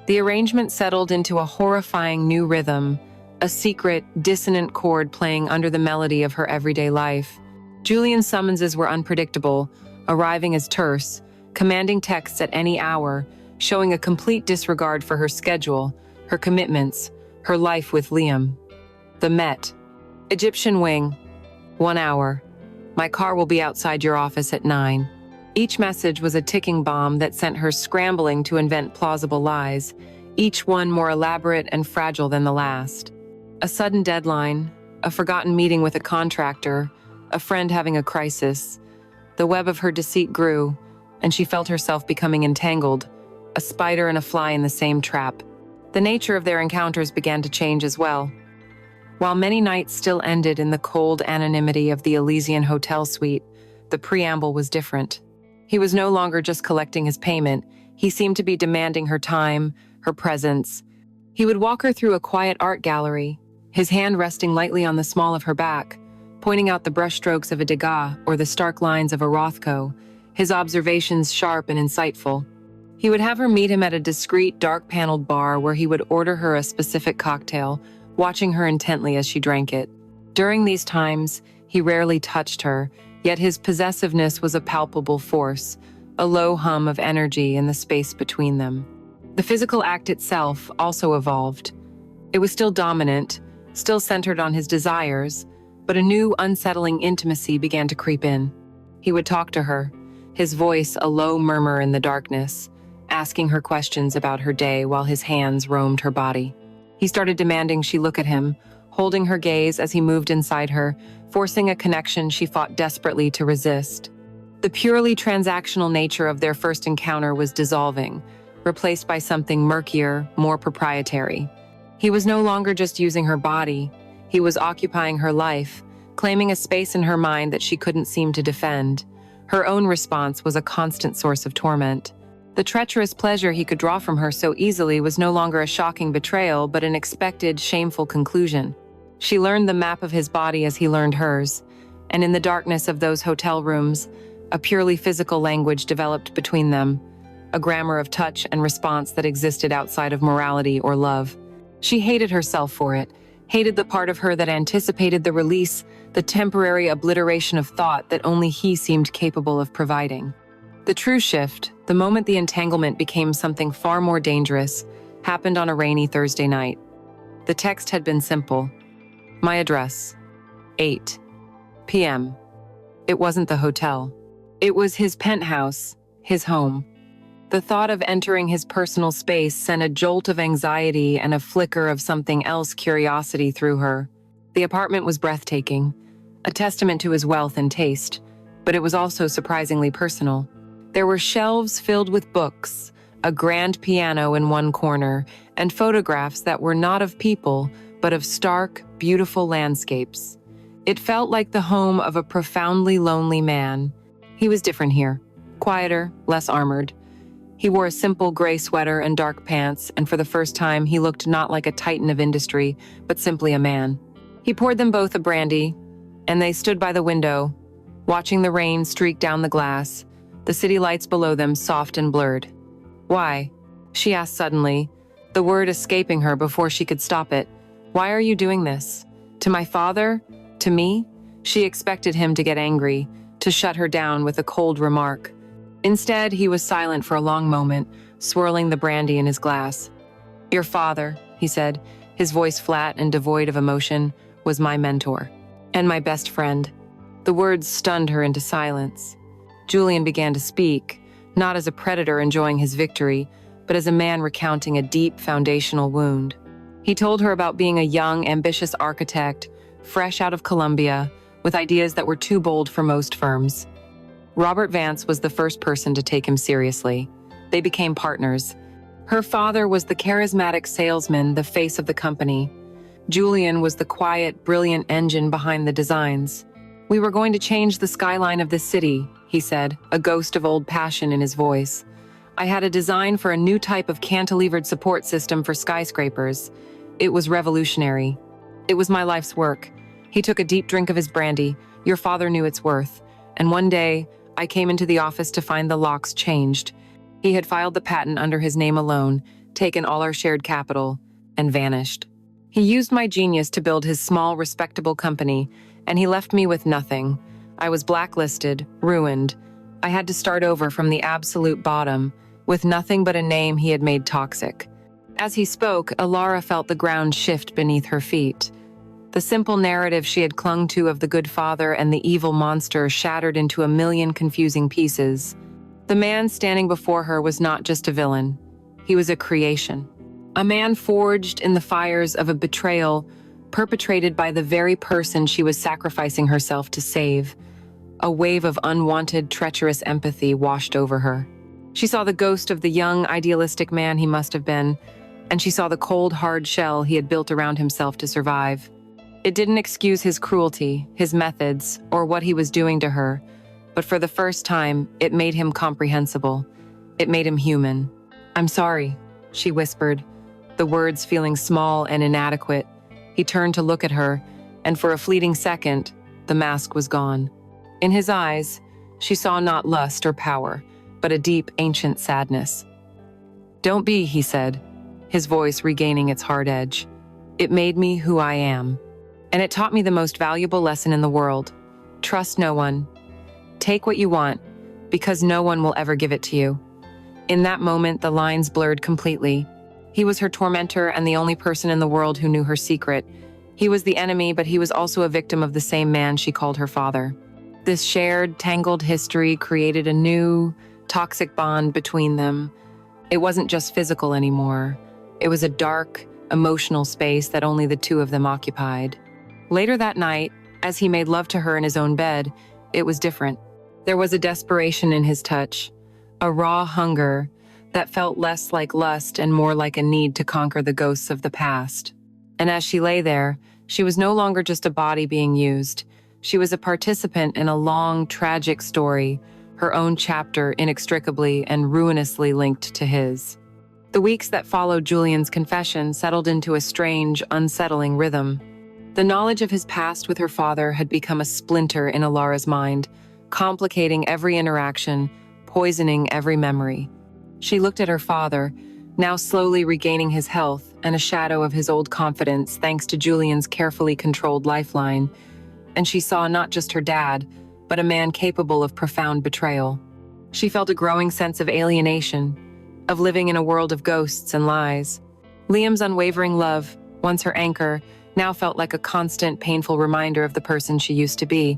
The arrangement settled into a horrifying new rhythm, a secret, dissonant chord playing under the melody of her everyday life. Julian's summonses were unpredictable, arriving as terse, commanding texts at any hour, showing a complete disregard for her schedule, her commitments, her life with Liam. The Met. Egyptian wing. 1 hour. My car will be outside your office at 9. Each message was a ticking bomb that sent her scrambling to invent plausible lies, each one more elaborate and fragile than the last. A sudden deadline, a forgotten meeting with a contractor, a friend having a crisis. The web of her deceit grew, and she felt herself becoming entangled, a spider and a fly in the same trap. The nature of their encounters began to change as well. While many nights still ended in the cold anonymity of the Elysian hotel suite, the preamble was different. He was no longer just collecting his payment. He seemed to be demanding her time, her presence. He would walk her through a quiet art gallery, his hand resting lightly on the small of her back, pointing out the brushstrokes of a Degas or the stark lines of a Rothko, his observations sharp and insightful. He would have her meet him at a discreet, dark-paneled bar where he would order her a specific cocktail, watching her intently as she drank it. During these times, he rarely touched her, yet his possessiveness was a palpable force, a low hum of energy in the space between them. The physical act itself also evolved. It was still dominant, still centered on his desires, but a new, unsettling intimacy began to creep in. He would talk to her, his voice a low murmur in the darkness, asking her questions about her day while his hands roamed her body. He started demanding she look at him, holding her gaze as he moved inside her, forcing a connection she fought desperately to resist. The purely transactional nature of their first encounter was dissolving, replaced by something murkier, more proprietary. He was no longer just using her body, he was occupying her life, claiming a space in her mind that she couldn't seem to defend. Her own response was a constant source of torment. The treacherous pleasure he could draw from her so easily was no longer a shocking betrayal, but an expected, shameful conclusion. She learned the map of his body as he learned hers, and in the darkness of those hotel rooms, a purely physical language developed between them, a grammar of touch and response that existed outside of morality or love. She hated herself for it, hated the part of her that anticipated the release, the temporary obliteration of thought that only he seemed capable of providing. The true shift, the moment the entanglement became something far more dangerous, happened on a rainy Thursday night. The text had been simple. My address, 8 p.m. It wasn't the hotel. It was his penthouse, his home. The thought of entering his personal space sent a jolt of anxiety and a flicker of something else curiosity through her. The apartment was breathtaking, a testament to his wealth and taste, but it was also surprisingly personal. There were shelves filled with books, a grand piano in one corner, and photographs that were not of people, but of stark, beautiful landscapes. It felt like the home of a profoundly lonely man. He was different here, quieter, less armored. He wore a simple gray sweater and dark pants, and for the first time, he looked not like a titan of industry, but simply a man. He poured them both a brandy, and they stood by the window, watching the rain streak down the glass, the city lights below them soft and blurred. Why? She asked suddenly, the word escaping her before she could stop it. Why are you doing this? To my father? To me? She expected him to get angry, to shut her down with a cold remark. Instead, he was silent for a long moment, swirling the brandy in his glass. Your father, he said, his voice flat and devoid of emotion, was my mentor. And my best friend. The words stunned her into silence. Julian began to speak, not as a predator enjoying his victory, but as a man recounting a deep foundational wound. He told her about being a young, ambitious architect, fresh out of Columbia, with ideas that were too bold for most firms. Robert Vance was the first person to take him seriously. They became partners. Her father was the charismatic salesman, the face of the company. Julian was the quiet, brilliant engine behind the designs. "We were going to change the skyline of this city," he said, a ghost of old passion in his voice. "I had a design for a new type of cantilevered support system for skyscrapers. It was revolutionary. It was my life's work." He took a deep drink of his brandy. "Your father knew its worth. And one day, I came into the office to find the locks changed. He had filed the patent under his name alone, taken all our shared capital, and vanished. He used my genius to build his small, respectable company, and he left me with nothing. I was blacklisted, ruined. I had to start over from the absolute bottom, with nothing but a name he had made toxic." As he spoke, Alara felt the ground shift beneath her feet. The simple narrative she had clung to of the good father and the evil monster shattered into a million confusing pieces. The man standing before her was not just a villain. He was a creation. A man forged in the fires of a betrayal perpetrated by the very person she was sacrificing herself to save. A wave of unwanted, treacherous empathy washed over her. She saw the ghost of the young, idealistic man he must have been, and she saw the cold, hard shell he had built around himself to survive. It didn't excuse his cruelty, his methods, or what he was doing to her, but for the first time, it made him comprehensible. It made him human. "I'm sorry," she whispered, the words feeling small and inadequate. He turned to look at her, and for a fleeting second, the mask was gone. In his eyes, she saw not lust or power, but a deep, ancient sadness. "Don't be," he said, his voice regaining its hard edge. "It made me who I am. And it taught me the most valuable lesson in the world. Trust no one. Take what you want, because no one will ever give it to you." In that moment, the lines blurred completely. He was her tormentor and the only person in the world who knew her secret. He was the enemy, but he was also a victim of the same man she called her father. This shared, tangled history created a new, toxic bond between them. It wasn't just physical anymore. It was a dark, emotional space that only the two of them occupied. Later that night, as he made love to her in his own bed, it was different. There was a desperation in his touch, a raw hunger that felt less like lust and more like a need to conquer the ghosts of the past. And as she lay there, she was no longer just a body being used. She was a participant in a long, tragic story, her own chapter inextricably and ruinously linked to his. The weeks that followed Julian's confession settled into a strange, unsettling rhythm. The knowledge of his past with her father had become a splinter in Alara's mind, complicating every interaction, poisoning every memory. She looked at her father, now slowly regaining his health and a shadow of his old confidence thanks to Julian's carefully controlled lifeline, and she saw not just her dad, but a man capable of profound betrayal. She felt a growing sense of alienation, of living in a world of ghosts and lies. Liam's unwavering love, once her anchor, now felt like a constant, painful reminder of the person she used to be.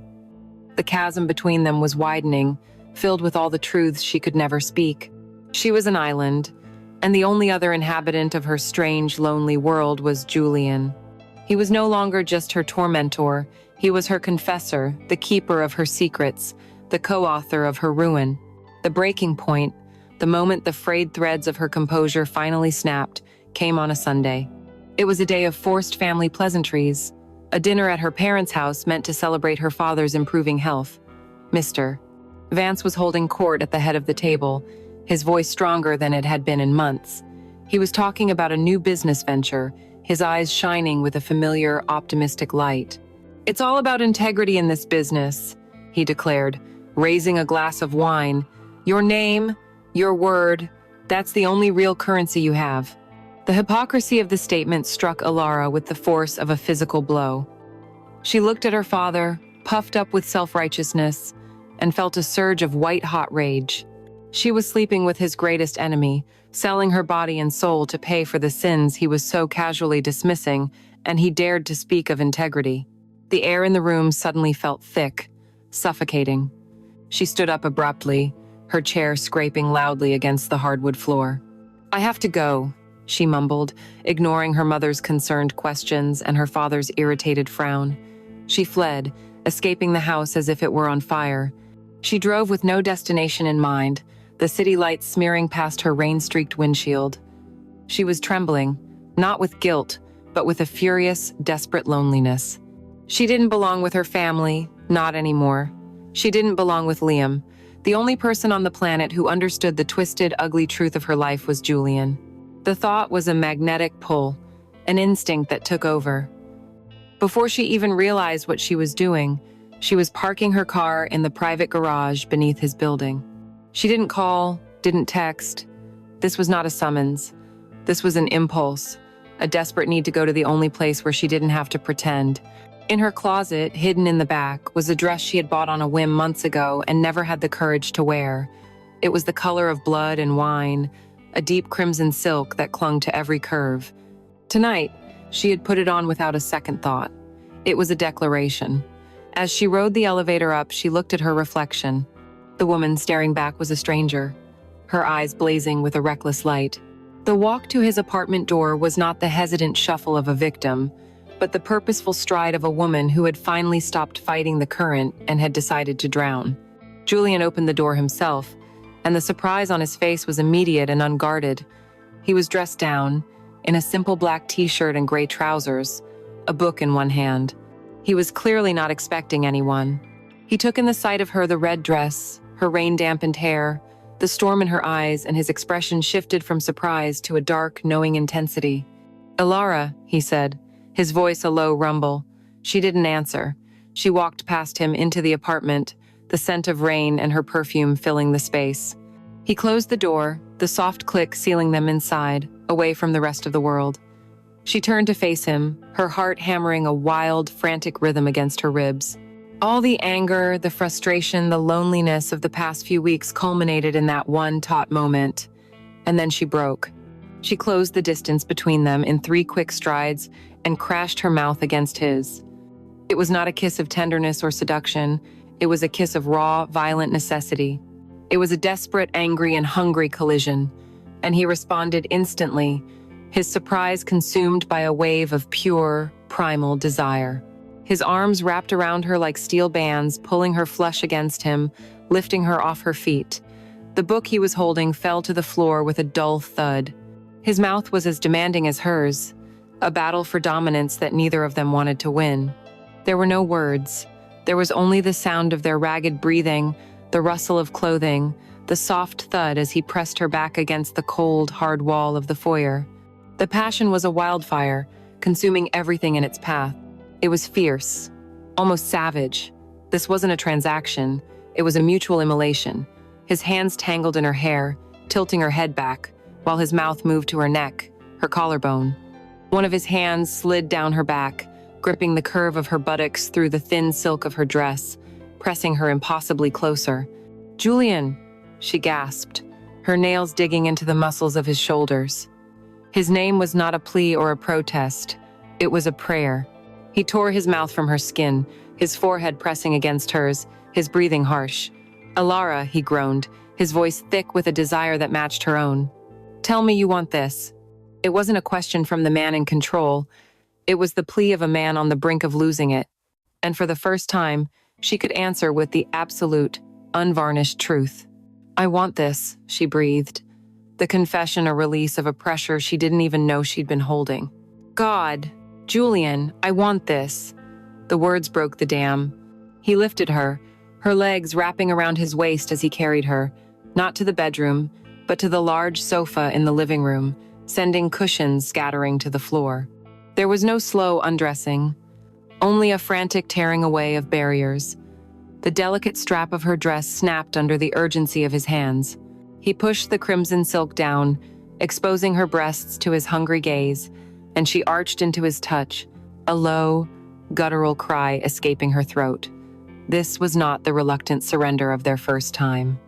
The chasm between them was widening, filled with all the truths she could never speak. She was an island, and the only other inhabitant of her strange, lonely world was Julian. He was no longer just her tormentor, he was her confessor, the keeper of her secrets, the co-author of her ruin. The breaking point, the moment the frayed threads of her composure finally snapped, came on a Sunday. It was a day of forced family pleasantries, a dinner at her parents' house meant to celebrate her father's improving health. Mr. Vance was holding court at the head of the table, his voice stronger than it had been in months. He was talking about a new business venture, his eyes shining with a familiar, optimistic light. "It's all about integrity in this business," he declared, raising a glass of wine. "Your name, your word, that's the only real currency you have." The hypocrisy of the statement struck Alara with the force of a physical blow. She looked at her father, puffed up with self-righteousness, and felt a surge of white-hot rage. She was sleeping with his greatest enemy, selling her body and soul to pay for the sins he was so casually dismissing, and he dared to speak of integrity. The air in the room suddenly felt thick, suffocating. She stood up abruptly, her chair scraping loudly against the hardwood floor. "I have to go," she mumbled, ignoring her mother's concerned questions and her father's irritated frown. She fled, escaping the house as if it were on fire. She drove with no destination in mind, the city lights smearing past her rain-streaked windshield. She was trembling, not with guilt, but with a furious, desperate loneliness. She didn't belong with her family, not anymore. She didn't belong with Liam. The only person on the planet who understood the twisted, ugly truth of her life was Julian. The thought was a magnetic pull, an instinct that took over. Before she even realized what she was doing, she was parking her car in the private garage beneath his building. She didn't call, didn't text. This was not a summons. This was an impulse, a desperate need to go to the only place where she didn't have to pretend. In her closet, hidden in the back, was a dress she had bought on a whim months ago and never had the courage to wear. It was the color of blood and wine, a deep crimson silk that clung to every curve. Tonight, she had put it on without a second thought. It was a declaration. As she rode the elevator up, she looked at her reflection. The woman staring back was a stranger, her eyes blazing with a reckless light. The walk to his apartment door was not the hesitant shuffle of a victim, but the purposeful stride of a woman who had finally stopped fighting the current and had decided to drown. Julian opened the door himself, and the surprise on his face was immediate and unguarded. He was dressed down, in a simple black t-shirt and gray trousers, a book in one hand. He was clearly not expecting anyone. He took in the sight of her, the red dress, her rain-dampened hair, the storm in her eyes, and his expression shifted from surprise to a dark, knowing intensity. "Ilara," he said, his voice a low rumble. She didn't answer. She walked past him into the apartment, the scent of rain and her perfume filling the space. He closed the door, the soft click sealing them inside, away from the rest of the world. She turned to face him, her heart hammering a wild, frantic rhythm against her ribs. All the anger, the frustration, the loneliness of the past few weeks culminated in that one taut moment. And then she broke. She closed the distance between them in 3 quick strides and crashed her mouth against his. It was not a kiss of tenderness or seduction. It was a kiss of raw, violent necessity. It was a desperate, angry, and hungry collision. And he responded instantly, his surprise consumed by a wave of pure, primal desire. His arms wrapped around her like steel bands, pulling her flush against him, lifting her off her feet. The book he was holding fell to the floor with a dull thud. His mouth was as demanding as hers, a battle for dominance that neither of them wanted to win. There were no words. There was only the sound of their ragged breathing, the rustle of clothing, the soft thud as he pressed her back against the cold, hard wall of the foyer. The passion was a wildfire, consuming everything in its path. It was fierce, almost savage. This wasn't a transaction. It was a mutual immolation. His hands tangled in her hair, tilting her head back, while his mouth moved to her neck, her collarbone. One of his hands slid down her back, gripping the curve of her buttocks through the thin silk of her dress, pressing her impossibly closer. "Julian," she gasped, her nails digging into the muscles of his shoulders. His name was not a plea or a protest. It was a prayer. He tore his mouth from her skin, his forehead pressing against hers, his breathing harsh. "Ilara," he groaned, his voice thick with a desire that matched her own. "Tell me you want this." It wasn't a question from the man in control. It was the plea of a man on the brink of losing it. And for the first time, she could answer with the absolute, unvarnished truth. "I want this," she breathed. The confession a release of a pressure she didn't even know she'd been holding. "God, Julian, I want this." The words broke the dam. He lifted her, her legs wrapping around his waist as he carried her, not to the bedroom, but to the large sofa in the living room, sending cushions scattering to the floor. There was no slow undressing, only a frantic tearing away of barriers. The delicate strap of her dress snapped under the urgency of his hands. He pushed the crimson silk down, exposing her breasts to his hungry gaze, and she arched into his touch, a low, guttural cry escaping her throat. This was not the reluctant surrender of their first time.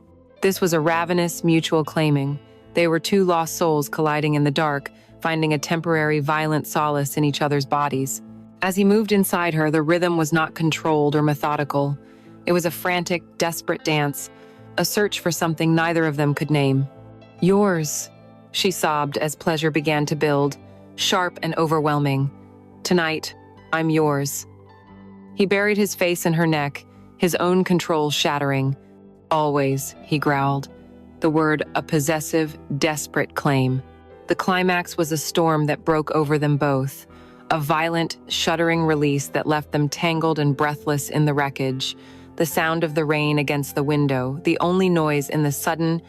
This was a ravenous, mutual claiming. They were 2 lost souls colliding in the dark, finding a temporary, violent solace in each other's bodies. As he moved inside her, the rhythm was not controlled or methodical. It was a frantic, desperate dance, a search for something neither of them could name. "Yours," she sobbed as pleasure began to build, sharp and overwhelming. "Tonight, I'm yours." He buried his face in her neck, his own control shattering. Always, he growled. The word a possessive, desperate claim. The climax was a storm that broke over them both, a violent, shuddering release that left them tangled and breathless in the wreckage, the sound of the rain against the window, the only noise in the sudden,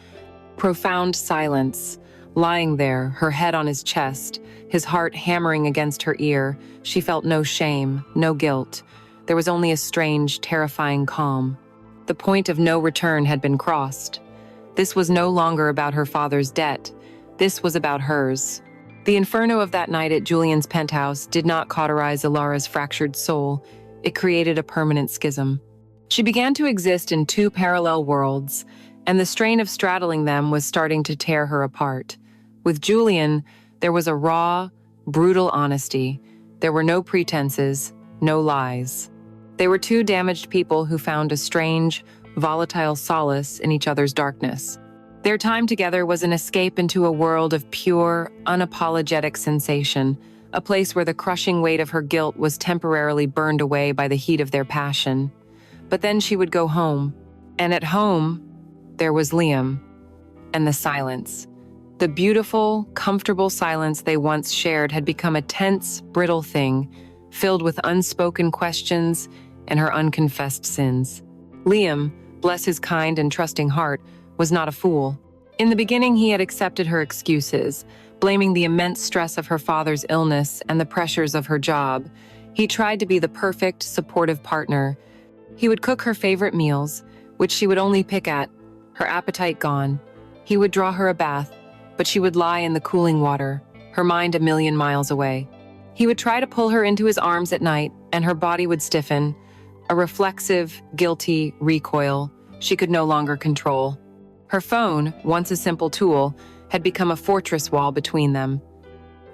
profound silence. Lying there, her head on his chest, his heart hammering against her ear, she felt no shame, no guilt. There was only a strange, terrifying calm. The point of no return had been crossed. This was no longer about her father's debt. This was about hers. The inferno of that night at Julian's penthouse did not cauterize Ilara's fractured soul. It created a permanent schism. She began to exist in two parallel worlds, and the strain of straddling them was starting to tear her apart. With Julian, there was a raw, brutal honesty. There were no pretenses, no lies. They were two damaged people who found a strange, volatile solace in each other's darkness. Their time together was an escape into a world of pure, unapologetic sensation, a place where the crushing weight of her guilt was temporarily burned away by the heat of their passion. But then she would go home, and at home, there was Liam, and the silence. The beautiful, comfortable silence they once shared had become a tense, brittle thing, filled with unspoken questions and her unconfessed sins. Liam, bless his kind and trusting heart, was not a fool. In the beginning, he had accepted her excuses, blaming the immense stress of her father's illness and the pressures of her job. He tried to be the perfect, supportive partner. He would cook her favorite meals, which she would only pick at, her appetite gone. He would draw her a bath, but she would lie in the cooling water, her mind a million miles away. He would try to pull her into his arms at night, and her body would stiffen, a reflexive, guilty recoil she could no longer control. Her phone, once a simple tool, had become a fortress wall between them.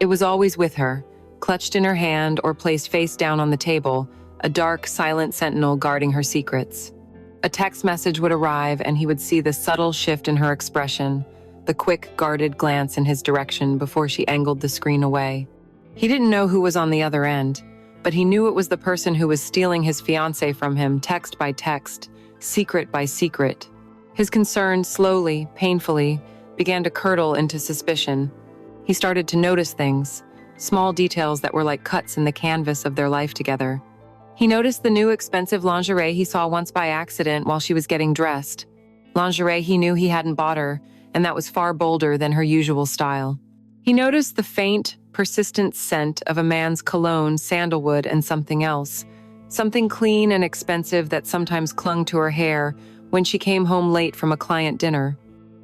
It was always with her, clutched in her hand or placed face down on the table, a dark, silent sentinel guarding her secrets. A text message would arrive, and he would see the subtle shift in her expression, the quick, guarded glance in his direction before she angled the screen away. He didn't know who was on the other end, but he knew it was the person who was stealing his fiancée from him, text by text, secret by secret. His concern slowly, painfully, began to curdle into suspicion. He started to notice things, small details that were like cuts in the canvas of their life together. He noticed the new expensive lingerie he saw once by accident while she was getting dressed. Lingerie he knew he hadn't bought her, and that was far bolder than her usual style. He noticed the faint, persistent scent of a man's cologne, sandalwood, and something else. Something clean and expensive that sometimes clung to her hair when she came home late from a client dinner.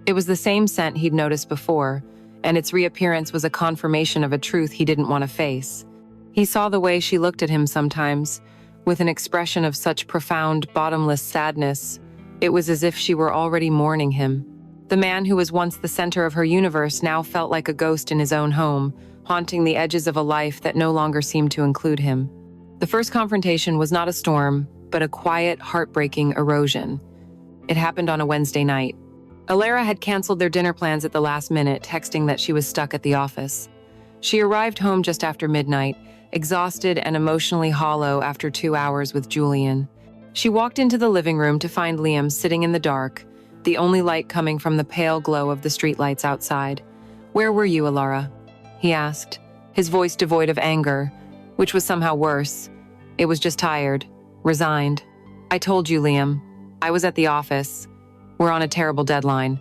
It was the same scent he'd noticed before, and its reappearance was a confirmation of a truth he didn't want to face. He saw the way she looked at him sometimes, with an expression of such profound, bottomless sadness. It was as if she were already mourning him. The man who was once the center of her universe now felt like a ghost in his own home, haunting the edges of a life that no longer seemed to include him. The first confrontation was not a storm, but a quiet, heartbreaking erosion. It happened on a Wednesday night. Ilara had canceled their dinner plans at the last minute, texting that she was stuck at the office. She arrived home just after midnight, exhausted and emotionally hollow after 2 hours with Julian. She walked into the living room to find Liam sitting in the dark, the only light coming from the pale glow of the streetlights outside. "Where were you, Ilara?" he asked, his voice devoid of anger, which was somehow worse. It was just tired, resigned. "I told you, Liam. I was at the office. We're on a terrible deadline."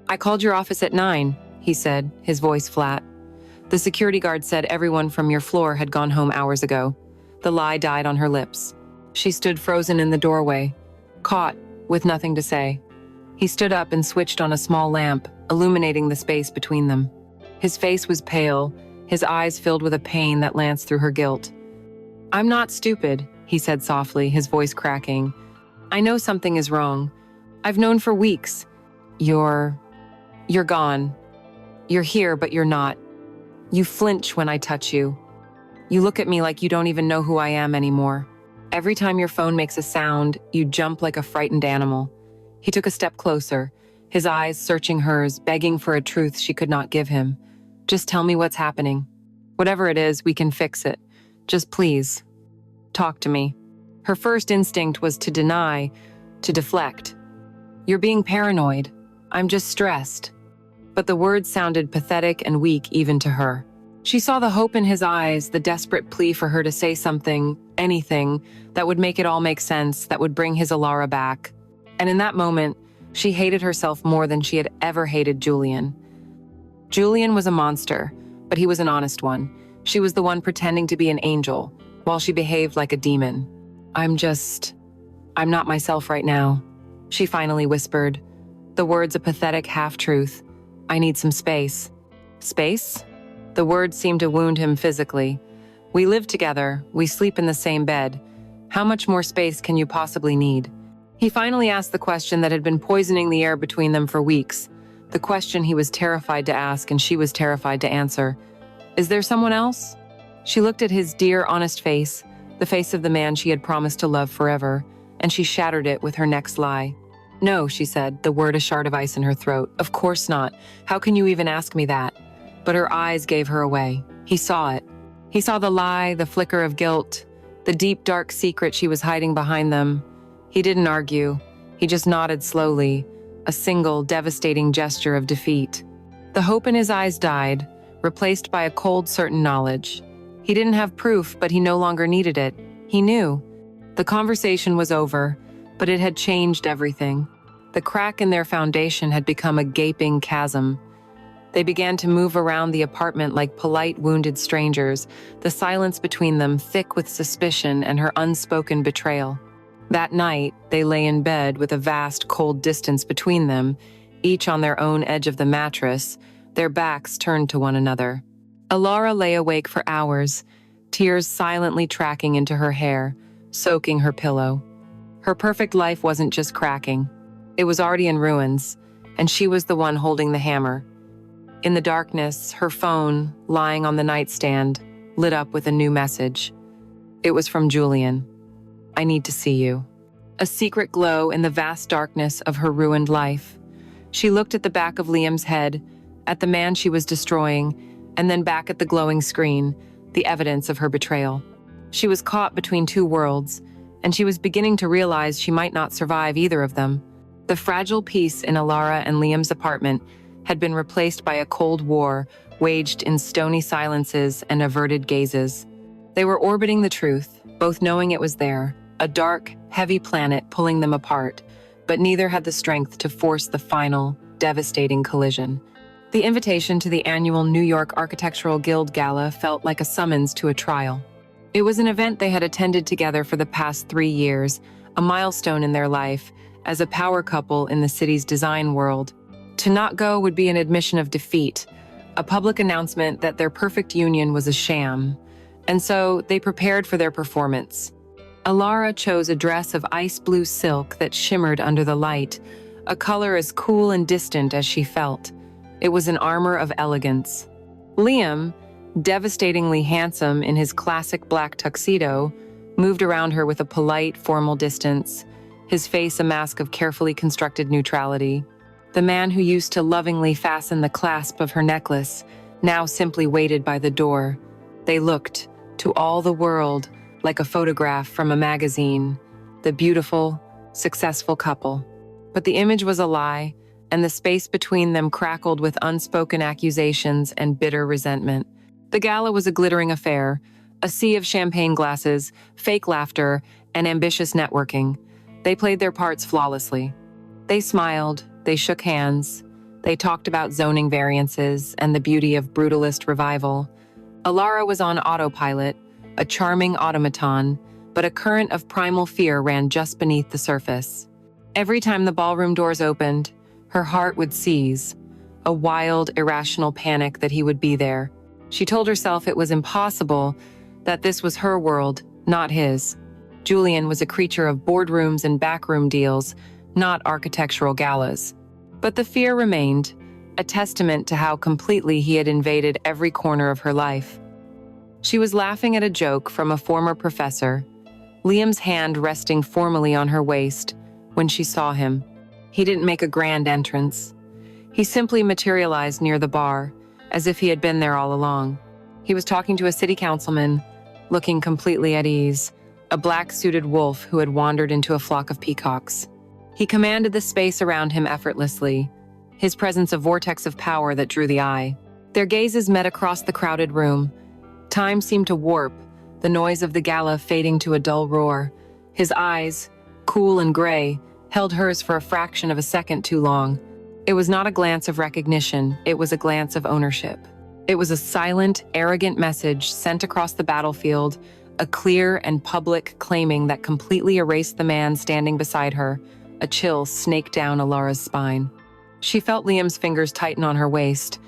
"I called your office at 9, he said, his voice flat. "The security guard said everyone from your floor had gone home hours ago." The lie died on her lips. She stood frozen in the doorway, caught, with nothing to say. He stood up and switched on a small lamp, illuminating the space between them. His face was pale, his eyes filled with a pain that lanced through her guilt. "I'm not stupid," he said softly, his voice cracking. "I know something is wrong. I've known for weeks. You're gone. You're here, but you're not. You flinch when I touch you. You look at me like you don't even know who I am anymore. Every time your phone makes a sound, you jump like a frightened animal." He took a step closer, his eyes searching hers, begging for a truth she could not give him. "Just tell me what's happening. Whatever it is, we can fix it. Just please, talk to me." Her first instinct was to deny, to deflect. "You're being paranoid. I'm just stressed." But the words sounded pathetic and weak even to her. She saw the hope in his eyes, the desperate plea for her to say something, anything, that would make it all make sense, that would bring his Alara back. And in that moment, she hated herself more than she had ever hated Julian. Julian was a monster, but he was an honest one. She was the one pretending to be an angel, while she behaved like a demon. I'm not myself right now," she finally whispered, the words a pathetic half-truth. "I need some space." Space? The word seemed to wound him physically. "We live together, we sleep in the same bed. How much more space can you possibly need?" He finally asked the question that had been poisoning the air between them for weeks, the question he was terrified to ask and she was terrified to answer. "Is there someone else?" She looked at his dear, honest face, the face of the man she had promised to love forever, and she shattered it with her next lie. "No," she said, the word a shard of ice in her throat. "Of course not. How can you even ask me that?" But her eyes gave her away. He saw it. He saw the lie, the flicker of guilt, the deep, dark secret she was hiding behind them. He didn't argue. He just nodded slowly, a single, devastating gesture of defeat. The hope in his eyes died, replaced by a cold, certain knowledge. He didn't have proof, but he no longer needed it. He knew. The conversation was over, but it had changed everything. The crack in their foundation had become a gaping chasm. They began to move around the apartment like polite, wounded strangers, the silence between them thick with suspicion and her unspoken betrayal. That night, they lay in bed with a vast, cold distance between them, each on their own edge of the mattress, their backs turned to one another. Alara lay awake for hours, tears silently tracking into her hair, soaking her pillow. Her perfect life wasn't just cracking. It was already in ruins, and she was the one holding the hammer. In the darkness, her phone, lying on the nightstand, lit up with a new message. It was from Julian. "I need to see you." A secret glow in the vast darkness of her ruined life. She looked at the back of Liam's head, at the man she was destroying, and then back at the glowing screen, the evidence of her betrayal. She was caught between two worlds, and she was beginning to realize she might not survive either of them. The fragile peace in Alara and Liam's apartment had been replaced by a cold war waged in stony silences and averted gazes. They were orbiting the truth, both knowing it was there, a dark, heavy planet pulling them apart, but neither had the strength to force the final, devastating collision. The invitation to the annual New York Architectural Guild Gala felt like a summons to a trial. It was an event they had attended together for the past 3 years, a milestone in their life, as a power couple in the city's design world. To not go would be an admission of defeat, a public announcement that their perfect union was a sham, and so they prepared for their performance. Alara chose a dress of ice blue silk that shimmered under the light, a color as cool and distant as she felt. It was an armor of elegance. Liam, devastatingly handsome in his classic black tuxedo, moved around her with a polite, formal distance, his face a mask of carefully constructed neutrality. The man who used to lovingly fasten the clasp of her necklace now simply waited by the door. They looked, to all the world, like a photograph from a magazine, the beautiful, successful couple. But the image was a lie, and the space between them crackled with unspoken accusations and bitter resentment. The gala was a glittering affair, a sea of champagne glasses, fake laughter, and ambitious networking. They played their parts flawlessly. They smiled, they shook hands, they talked about zoning variances and the beauty of brutalist revival. Alara was on autopilot, a charming automaton, but a current of primal fear ran just beneath the surface. Every time the ballroom doors opened, her heart would seize, a wild, irrational panic that he would be there. She told herself it was impossible, that this was her world, not his. Julian was a creature of boardrooms and backroom deals, not architectural galas. But the fear remained, a testament to how completely he had invaded every corner of her life. She was laughing at a joke from a former professor, Liam's hand resting formally on her waist, when she saw him. He didn't make a grand entrance. He simply materialized near the bar, as if he had been there all along. He was talking to a city councilman, looking completely at ease, a black-suited wolf who had wandered into a flock of peacocks. He commanded the space around him effortlessly, his presence a vortex of power that drew the eye. Their gazes met across the crowded room. Time seemed to warp, the noise of the gala fading to a dull roar. His eyes, cool and gray, held hers for a fraction of a second too long. It was not a glance of recognition, it was a glance of ownership. It was a silent, arrogant message sent across the battlefield, a clear and public claiming that completely erased the man standing beside her. A chill snaked down Alara's spine. She felt Liam's fingers tighten on her waist,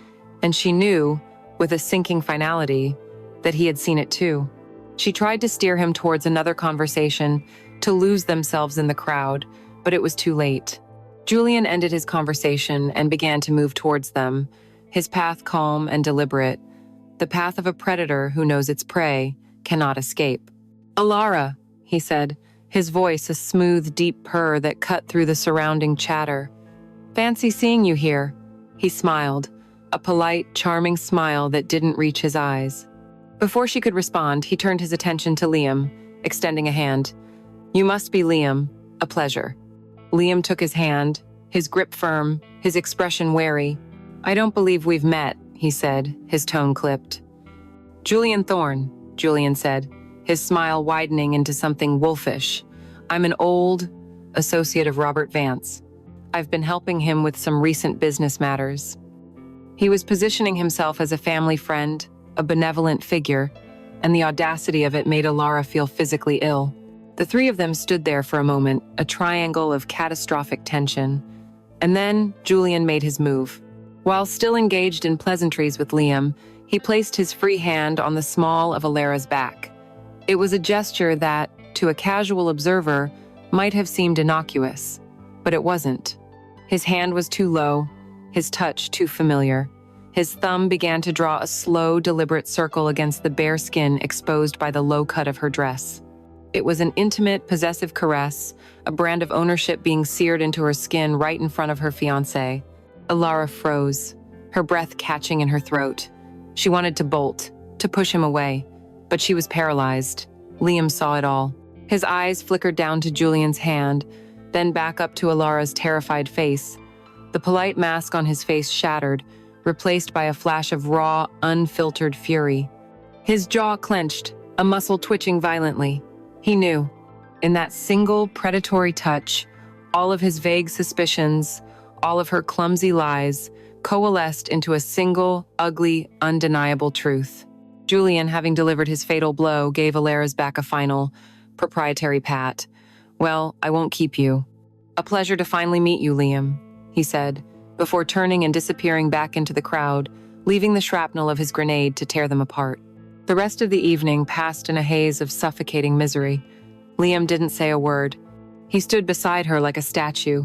and she knew, with a sinking finality, that he had seen it too. She tried to steer him towards another conversation, to lose themselves in the crowd, but it was too late. Julian ended his conversation and began to move towards them, his path calm and deliberate, the path of a predator who knows its prey cannot escape. "Alara," he said, his voice a smooth, deep purr that cut through the surrounding chatter. "Fancy seeing you here." He smiled, a polite, charming smile that didn't reach his eyes. Before she could respond, he turned his attention to Liam, extending a hand. "You must be Liam. A pleasure." Liam took his hand, his grip firm, his expression wary. "I don't believe we've met," he said, his tone clipped. "Julian Thorne," Julian said, his smile widening into something wolfish. "I'm an old associate of Robert Vance. I've been helping him with some recent business matters." He was positioning himself as a family friend, a benevolent figure, and the audacity of it made Alara feel physically ill. The three of them stood there for a moment, a triangle of catastrophic tension. And then Julian made his move. While still engaged in pleasantries with Liam, he placed his free hand on the small of Alara's back. It was a gesture that, to a casual observer, might have seemed innocuous, but it wasn't. His hand was too low, his touch too familiar. His thumb began to draw a slow, deliberate circle against the bare skin exposed by the low cut of her dress. It was an intimate, possessive caress, a brand of ownership being seared into her skin right in front of her fiancé. Alara froze, her breath catching in her throat. She wanted to bolt, to push him away, but she was paralyzed. Liam saw it all. His eyes flickered down to Julian's hand, then back up to Alara's terrified face. The polite mask on his face shattered, replaced by a flash of raw, unfiltered fury. His jaw clenched, a muscle twitching violently. He knew, in that single predatory touch, all of his vague suspicions, all of her clumsy lies, coalesced into a single, ugly, undeniable truth. Julian, having delivered his fatal blow, gave Alara's back a final, proprietary pat. "Well, I won't keep you." "A pleasure to finally meet you, Liam," he said, before turning and disappearing back into the crowd, leaving the shrapnel of his grenade to tear them apart. The rest of the evening passed in a haze of suffocating misery. Liam didn't say a word. He stood beside her like a statue,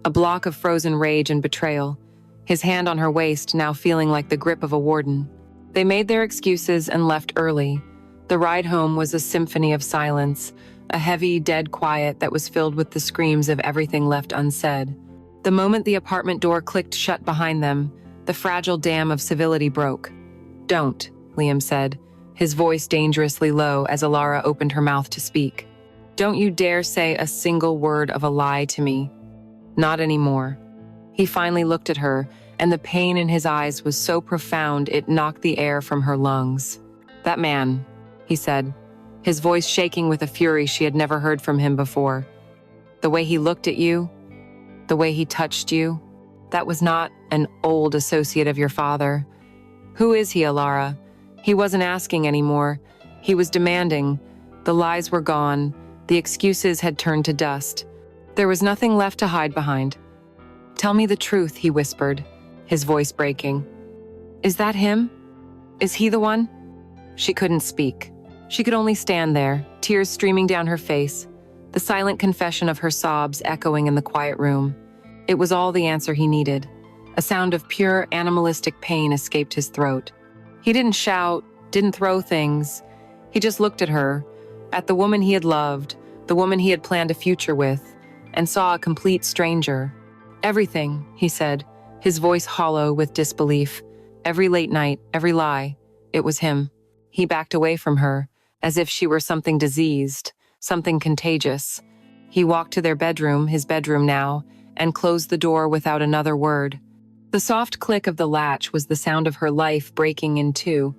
a block of frozen rage and betrayal, his hand on her waist now feeling like the grip of a warden. They made their excuses and left early. The ride home was a symphony of silence, a heavy, dead quiet that was filled with the screams of everything left unsaid. The moment the apartment door clicked shut behind them, the fragile dam of civility broke. "Don't," Liam said, his voice dangerously low as Alara opened her mouth to speak. "Don't you dare say a single word of a lie to me. Not anymore." He finally looked at her, and the pain in his eyes was so profound it knocked the air from her lungs. "That man," he said, his voice shaking with a fury she had never heard from him before. "The way he looked at you, the way he touched you, that was not an old associate of your father. Who is he, Alara?" He wasn't asking anymore. He was demanding. The lies were gone. The excuses had turned to dust. There was nothing left to hide behind. "Tell me the truth," he whispered, his voice breaking. "Is that him? Is he the one?" She couldn't speak. She could only stand there, tears streaming down her face, the silent confession of her sobs echoing in the quiet room. It was all the answer he needed. A sound of pure animalistic pain escaped his throat. He didn't shout, didn't throw things. He just looked at her, at the woman he had loved, the woman he had planned a future with, and saw a complete stranger. "Everything," he said, his voice hollow with disbelief. "Every late night, every lie. It was him." He backed away from her, as if she were something diseased, something contagious. He walked to their bedroom, his bedroom now, and closed the door without another word. The soft click of the latch was the sound of her life breaking in two.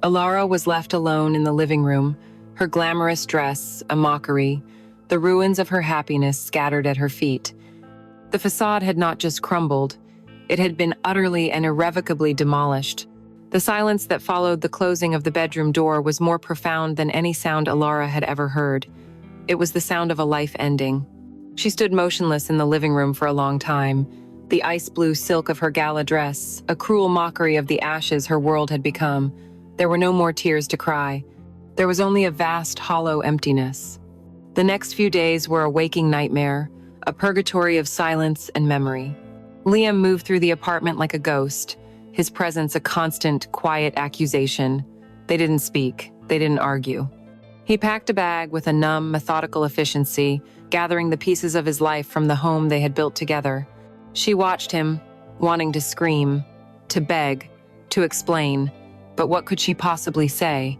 Alara was left alone in the living room, her glamorous dress a mockery, the ruins of her happiness scattered at her feet. The facade had not just crumbled, it had been utterly and irrevocably demolished. The silence that followed the closing of the bedroom door was more profound than any sound Alara had ever heard. It was the sound of a life ending. She stood motionless in the living room for a long time, the ice blue silk of her gala dress, a cruel mockery of the ashes her world had become. There were no more tears to cry. There was only a vast, hollow emptiness. The next few days were a waking nightmare, a purgatory of silence and memory. Liam moved through the apartment like a ghost, his presence a constant, quiet accusation. They didn't speak, they didn't argue. He packed a bag with a numb, methodical efficiency, gathering the pieces of his life from the home they had built together. She watched him, wanting to scream, to beg, to explain, but what could she possibly say?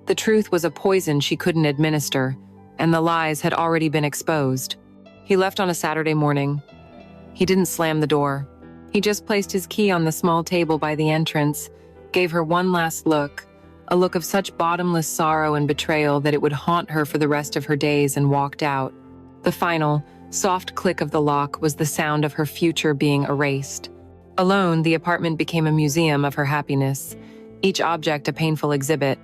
The truth was a poison she couldn't administer, and the lies had already been exposed. He left on a Saturday morning. He didn't slam the door. He just placed his key on the small table by the entrance, gave her one last look, a look of such bottomless sorrow and betrayal that it would haunt her for the rest of her days, and walked out. The final, soft click of the lock was the sound of her future being erased. Alone, the apartment became a museum of her happiness, each object a painful exhibit.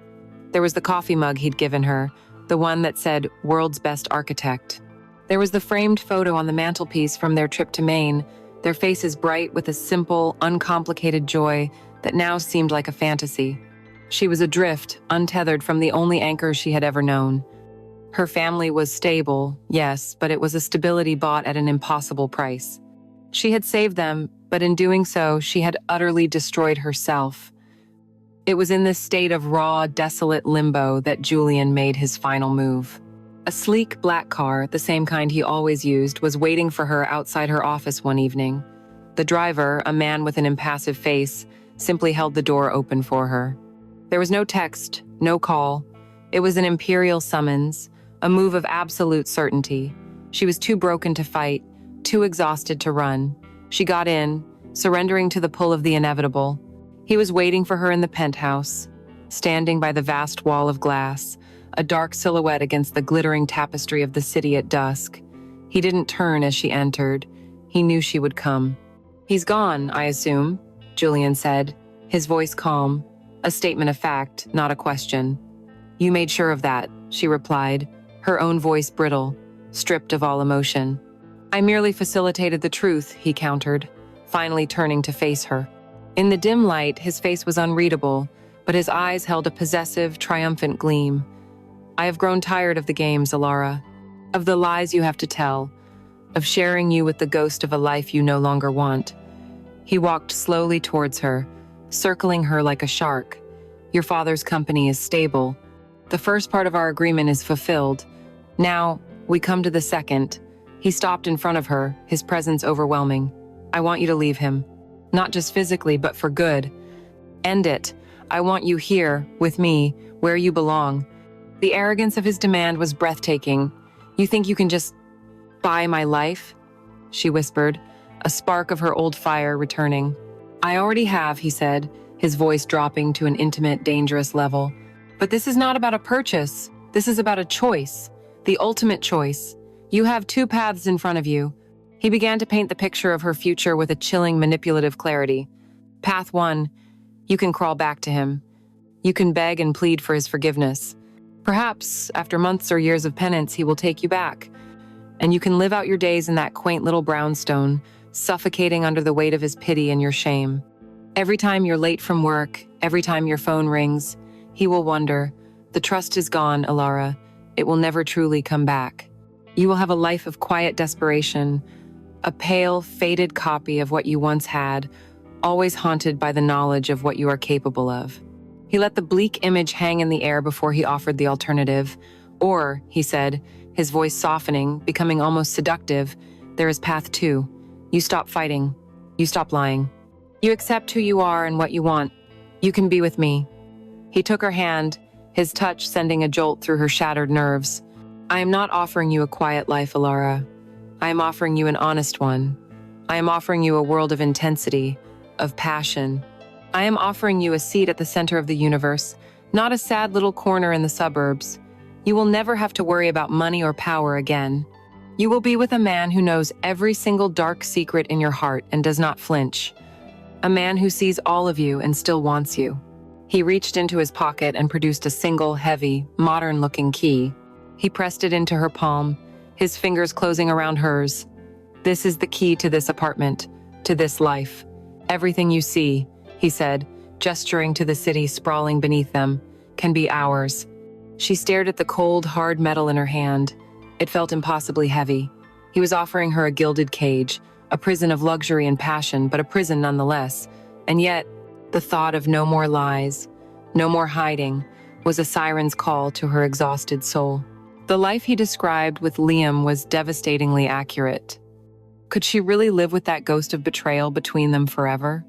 There was the coffee mug he'd given her, the one that said, "World's Best Architect." There was the framed photo on the mantelpiece from their trip to Maine, their faces bright with a simple, uncomplicated joy that now seemed like a fantasy. She was adrift, untethered from the only anchor she had ever known. Her family was stable, yes, but it was a stability bought at an impossible price. She had saved them, but in doing so, she had utterly destroyed herself. It was in this state of raw, desolate limbo that Julian made his final move. A sleek black car, the same kind he always used, was waiting for her outside her office one evening. The driver, a man with an impassive face, simply held the door open for her. There was no text, no call. It was an imperial summons, a move of absolute certainty. She was too broken to fight, too exhausted to run. She got in, surrendering to the pull of the inevitable. He was waiting for her in the penthouse, standing by the vast wall of glass, a dark silhouette against the glittering tapestry of the city at dusk. He didn't turn as she entered. He knew she would come. "He's gone, I assume," Julian said, his voice calm, a statement of fact, not a question. "You made sure of that," she replied, her own voice brittle, stripped of all emotion. "I merely facilitated the truth," he countered, finally turning to face her. In the dim light, his face was unreadable, but his eyes held a possessive, triumphant gleam. "I have grown tired of the games, Alara, of the lies you have to tell, of sharing you with the ghost of a life you no longer want." He walked slowly towards her, circling her like a shark. "Your father's company is stable. The first part of our agreement is fulfilled. Now, we come to the second." He stopped in front of her, his presence overwhelming. "I want you to leave him. Not just physically, but for good. End it. I want you here, with me, where you belong." The arrogance of his demand was breathtaking. "You think you can just buy my life?" she whispered, a spark of her old fire returning. "I already have," he said, his voice dropping to an intimate, dangerous level. "But this is not about a purchase. This is about a choice. The ultimate choice. You have two paths in front of you." He began to paint the picture of her future with a chilling, manipulative clarity. Path 1, you can crawl back to him. You can beg and plead for his forgiveness. Perhaps, after months or years of penance, he will take you back. And you can live out your days in that quaint little brownstone, suffocating under the weight of his pity and your shame. Every time you're late from work, every time your phone rings, he will wonder, "The trust is gone, Alara. It will never truly come back." You will have a life of quiet desperation, a pale, faded copy of what you once had, always haunted by the knowledge of what you are capable of. He let the bleak image hang in the air before he offered the alternative. "Or," he said, his voice softening, becoming almost seductive, "there is path 2. You stop fighting. You stop lying. You accept who you are and what you want. You can be with me." He took her hand, his touch sending a jolt through her shattered nerves. I am not offering you a quiet life, Alara. I am offering you an honest one. I am offering you a world of intensity, of passion. I am offering you a seat at the center of the universe, not a sad little corner in the suburbs. You will never have to worry about money or power again. You will be with a man who knows every single dark secret in your heart and does not flinch. A man who sees all of you and still wants you. He reached into his pocket and produced a single, heavy, modern-looking key. He pressed it into her palm, his fingers closing around hers. This is the key to this apartment, to this life. Everything you see, he said, gesturing to the city sprawling beneath them, can be ours. She stared at the cold, hard metal in her hand. It felt impossibly heavy. He was offering her a gilded cage, a prison of luxury and passion, but a prison nonetheless. And yet, the thought of no more lies, no more hiding, was a siren's call to her exhausted soul. The life he described with Liam was devastatingly accurate. Could she really live with that ghost of betrayal between them forever?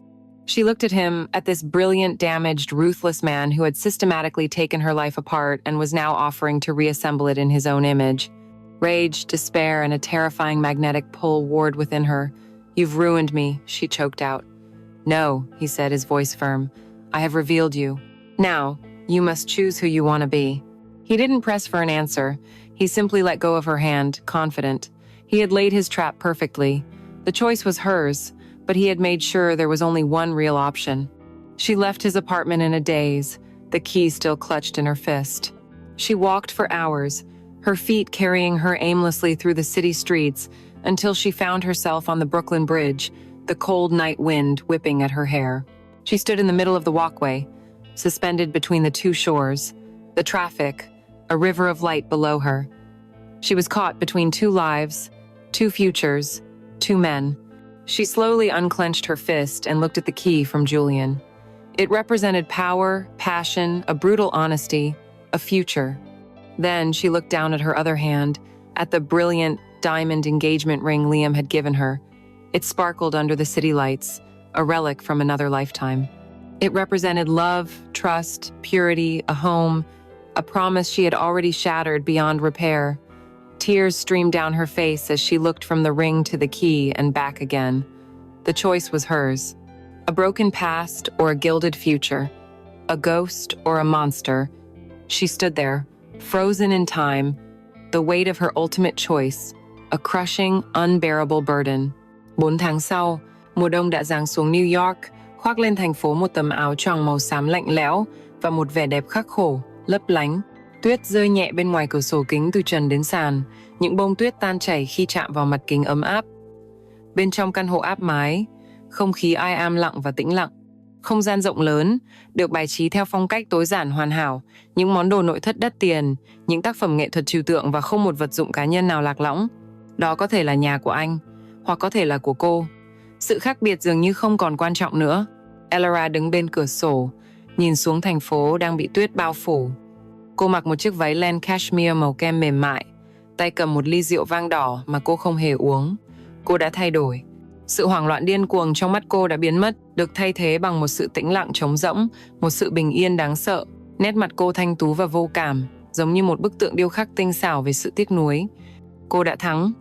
She looked at him, at this brilliant, damaged, ruthless man who had systematically taken her life apart and was now offering to reassemble it in his own image. Rage, despair, and a terrifying magnetic pull warred within her. "You've ruined me," she choked out. "No," he said, his voice firm. "I have revealed you. Now, you must choose who you want to be." He didn't press for an answer. He simply let go of her hand, confident. He had laid his trap perfectly. The choice was hers, but he had made sure there was only one real option. She left his apartment in a daze, the key still clutched in her fist. She walked for hours, her feet carrying her aimlessly through the city streets until she found herself on the Brooklyn Bridge, the cold night wind whipping at her hair. She stood in the middle of the walkway, suspended between the two shores, the traffic, a river of light below her. She was caught between two lives, two futures, two men. She slowly unclenched her fist and looked at the key from Julian. It represented power, passion, a brutal honesty, a future. Then she looked down at her other hand, at the brilliant diamond engagement ring Liam had given her. It sparkled under the city lights, a relic from another lifetime. It represented love, trust, purity, a home, a promise she had already shattered beyond repair. Tears streamed down her face as she looked from the ring to the key and back again. The choice was hers. A broken past or a gilded future. A ghost or a monster. She stood there, frozen in time, the weight of her ultimate choice, a crushing, unbearable burden. 4 tháng sau, mùa đông đã giáng xuống New York, khoác lên thành phố một tấm áo choàng màu xám lạnh lẽo và một vẻ đẹp khắc khổ, lấp lánh. Tuyết rơi nhẹ bên ngoài cửa sổ kính từ trần đến sàn, những bông tuyết tan chảy khi chạm vào mặt kính ấm áp. Bên trong căn hộ áp mái, không khí ai am lặng và tĩnh lặng. Không gian rộng lớn, được bài trí theo phong cách tối giản hoàn hảo, những món đồ nội thất đắt tiền, những tác phẩm nghệ thuật trừu tượng và không một vật dụng cá nhân nào lạc lõng. Đó có thể là nhà của anh, hoặc có thể là của cô. Sự khác biệt dường như không còn quan trọng nữa. Elara đứng bên cửa sổ, nhìn xuống thành phố đang bị tuyết bao phủ. Cô mặc một chiếc váy len cashmere màu kem mềm mại, tay cầm một ly rượu vang đỏ mà cô không hề uống. Cô đã thay đổi. Sự hoảng loạn điên cuồng trong mắt cô đã biến mất, được thay thế bằng một sự tĩnh lặng trống rỗng, một sự bình yên đáng sợ. Nét mặt cô thanh tú và vô cảm, giống như một bức tượng điêu khắc tinh xảo về sự tiếc nuối. Cô đã thắng.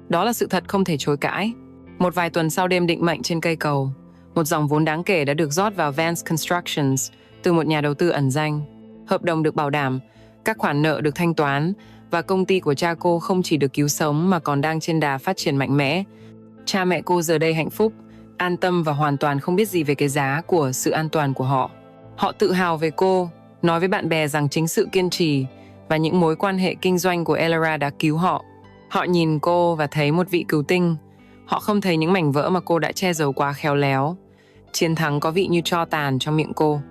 Đó là sự thật không thể chối cãi. Một vài tuần sau đêm định mệnh trên cây cầu, một dòng vốn đáng kể đã được rót vào Vance Constructions từ một nhà đầu tư ẩn danh. Hợp đồng được bảo đảm, các khoản nợ được thanh toán và công ty của cha cô không chỉ được cứu sống mà còn đang trên đà phát triển mạnh mẽ. Cha mẹ cô giờ đây hạnh phúc, an tâm và hoàn toàn không biết gì về cái giá của sự an toàn của họ. Họ tự hào về cô, nói với bạn bè rằng chính sự kiên trì và những mối quan hệ kinh doanh của Elara đã cứu họ. Họ nhìn cô và thấy một vị cứu tinh. Họ không thấy những mảnh vỡ mà cô đã che giấu quá khéo léo. Chiến thắng có vị như tro tàn trong miệng cô.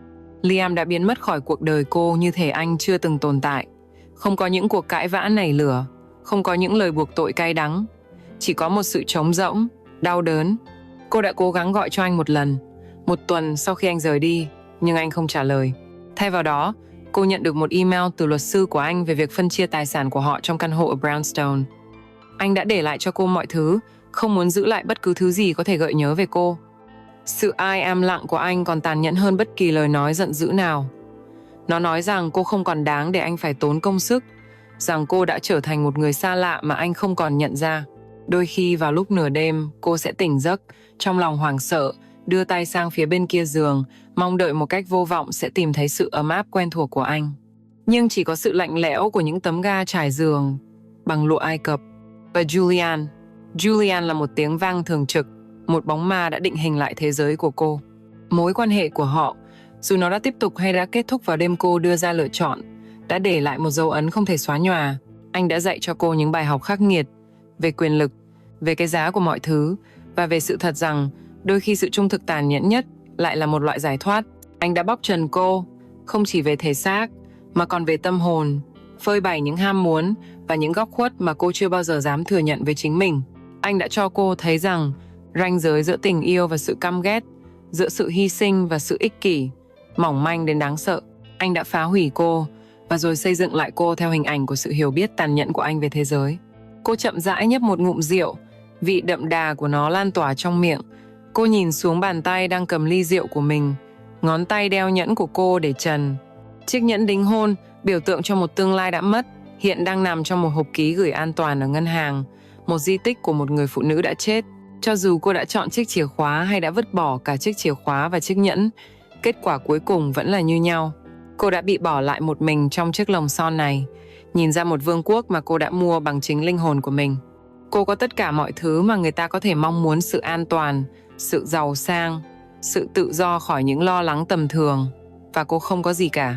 Liam đã biến mất khỏi cuộc đời cô như thể anh chưa từng tồn tại. Không có những cuộc cãi vã nảy lửa, không có những lời buộc tội cay đắng. Chỉ có một sự trống rỗng, đau đớn. Cô đã cố gắng gọi cho anh một lần, một tuần sau khi anh rời đi, nhưng anh không trả lời. Thay vào đó, cô nhận được một email từ luật sư của anh về việc phân chia tài sản của họ trong căn hộ ở Brownstone. Anh đã để lại cho cô mọi thứ, không muốn giữ lại bất cứ thứ gì có thể gợi nhớ về cô. Sự I am lặng của anh còn tàn nhẫn hơn bất kỳ lời nói giận dữ nào. Nó nói rằng cô không còn đáng để anh phải tốn công sức, rằng cô đã trở thành một người xa lạ mà anh không còn nhận ra. Đôi khi vào lúc nửa đêm, cô sẽ tỉnh giấc, trong lòng hoảng sợ, đưa tay sang phía bên kia giường, mong đợi một cách vô vọng sẽ tìm thấy sự ấm áp quen thuộc của anh. Nhưng chỉ có sự lạnh lẽo của những tấm ga trải giường bằng lụa Ai Cập. Và Julian là một tiếng vang thường trực, một bóng ma đã định hình lại thế giới của cô. Mối quan hệ của họ, dù nó đã tiếp tục hay đã kết thúc vào đêm cô đưa ra lựa chọn, đã để lại một dấu ấn không thể xóa nhòa. Anh đã dạy cho cô những bài học khắc nghiệt về quyền lực, về cái giá của mọi thứ và về sự thật rằng đôi khi sự trung thực tàn nhẫn nhất lại là một loại giải thoát. Anh đã bóc trần cô, không chỉ về thể xác mà còn về tâm hồn, phơi bày những ham muốn và những góc khuất mà cô chưa bao giờ dám thừa nhận với chính mình. Anh đã cho cô thấy rằng ranh giới giữa tình yêu và sự căm ghét, giữa sự hy sinh và sự ích kỷ, mỏng manh đến đáng sợ. Anh đã phá hủy cô và rồi xây dựng lại cô theo hình ảnh của sự hiểu biết tàn nhẫn của anh về thế giới. Cô chậm rãi nhấp một ngụm rượu, vị đậm đà của nó lan tỏa trong miệng. Cô nhìn xuống bàn tay đang cầm ly rượu của mình, ngón tay đeo nhẫn của cô để trần. Chiếc nhẫn đính hôn, biểu tượng cho một tương lai đã mất, hiện đang nằm trong một hộp ký gửi an toàn ở ngân hàng, một di tích của một người phụ nữ đã chết. Cho dù cô đã chọn chiếc chìa khóa hay đã vứt bỏ cả chiếc chìa khóa và chiếc nhẫn, kết quả cuối cùng vẫn là như nhau. Cô đã bị bỏ lại một mình trong chiếc lồng son này, nhìn ra một vương quốc mà cô đã mua bằng chính linh hồn của mình. Cô có tất cả mọi thứ mà người ta có thể mong muốn: sự an toàn, sự giàu sang, sự tự do khỏi những lo lắng tầm thường. Và cô không có gì cả.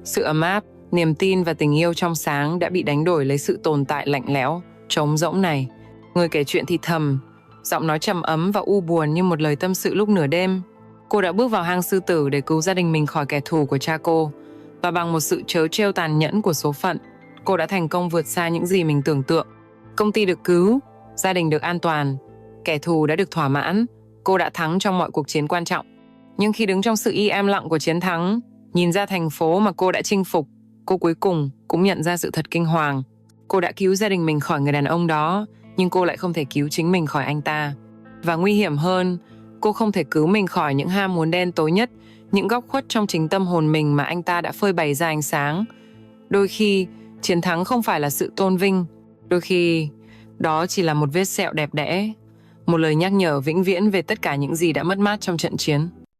Sự ấm áp, niềm tin và tình yêu trong sáng đã bị đánh đổi lấy sự tồn tại lạnh lẽo, trống rỗng này. Người kể chuyện thì thầm, giọng nói trầm ấm và u buồn như một lời tâm sự lúc nửa đêm. Cô đã bước vào hang sư tử để cứu gia đình mình khỏi kẻ thù của cha cô. Và bằng một sự trớ trêu tàn nhẫn của số phận, cô đã thành công vượt xa những gì mình tưởng tượng. Công ty được cứu, gia đình được an toàn, kẻ thù đã được thỏa mãn. Cô đã thắng trong mọi cuộc chiến quan trọng. Nhưng khi đứng trong sự im lặng của chiến thắng, nhìn ra thành phố mà cô đã chinh phục, cô cuối cùng cũng nhận ra sự thật kinh hoàng. Cô đã cứu gia đình mình khỏi người đàn ông đó, nhưng cô lại không thể cứu chính mình khỏi anh ta. Và nguy hiểm hơn, cô không thể cứu mình khỏi những ham muốn đen tối nhất, những góc khuất trong chính tâm hồn mình mà anh ta đã phơi bày ra ánh sáng. Đôi khi, chiến thắng không phải là sự tôn vinh. Đôi khi, đó chỉ là một vết sẹo đẹp đẽ, một lời nhắc nhở vĩnh viễn về tất cả những gì đã mất mát trong trận chiến.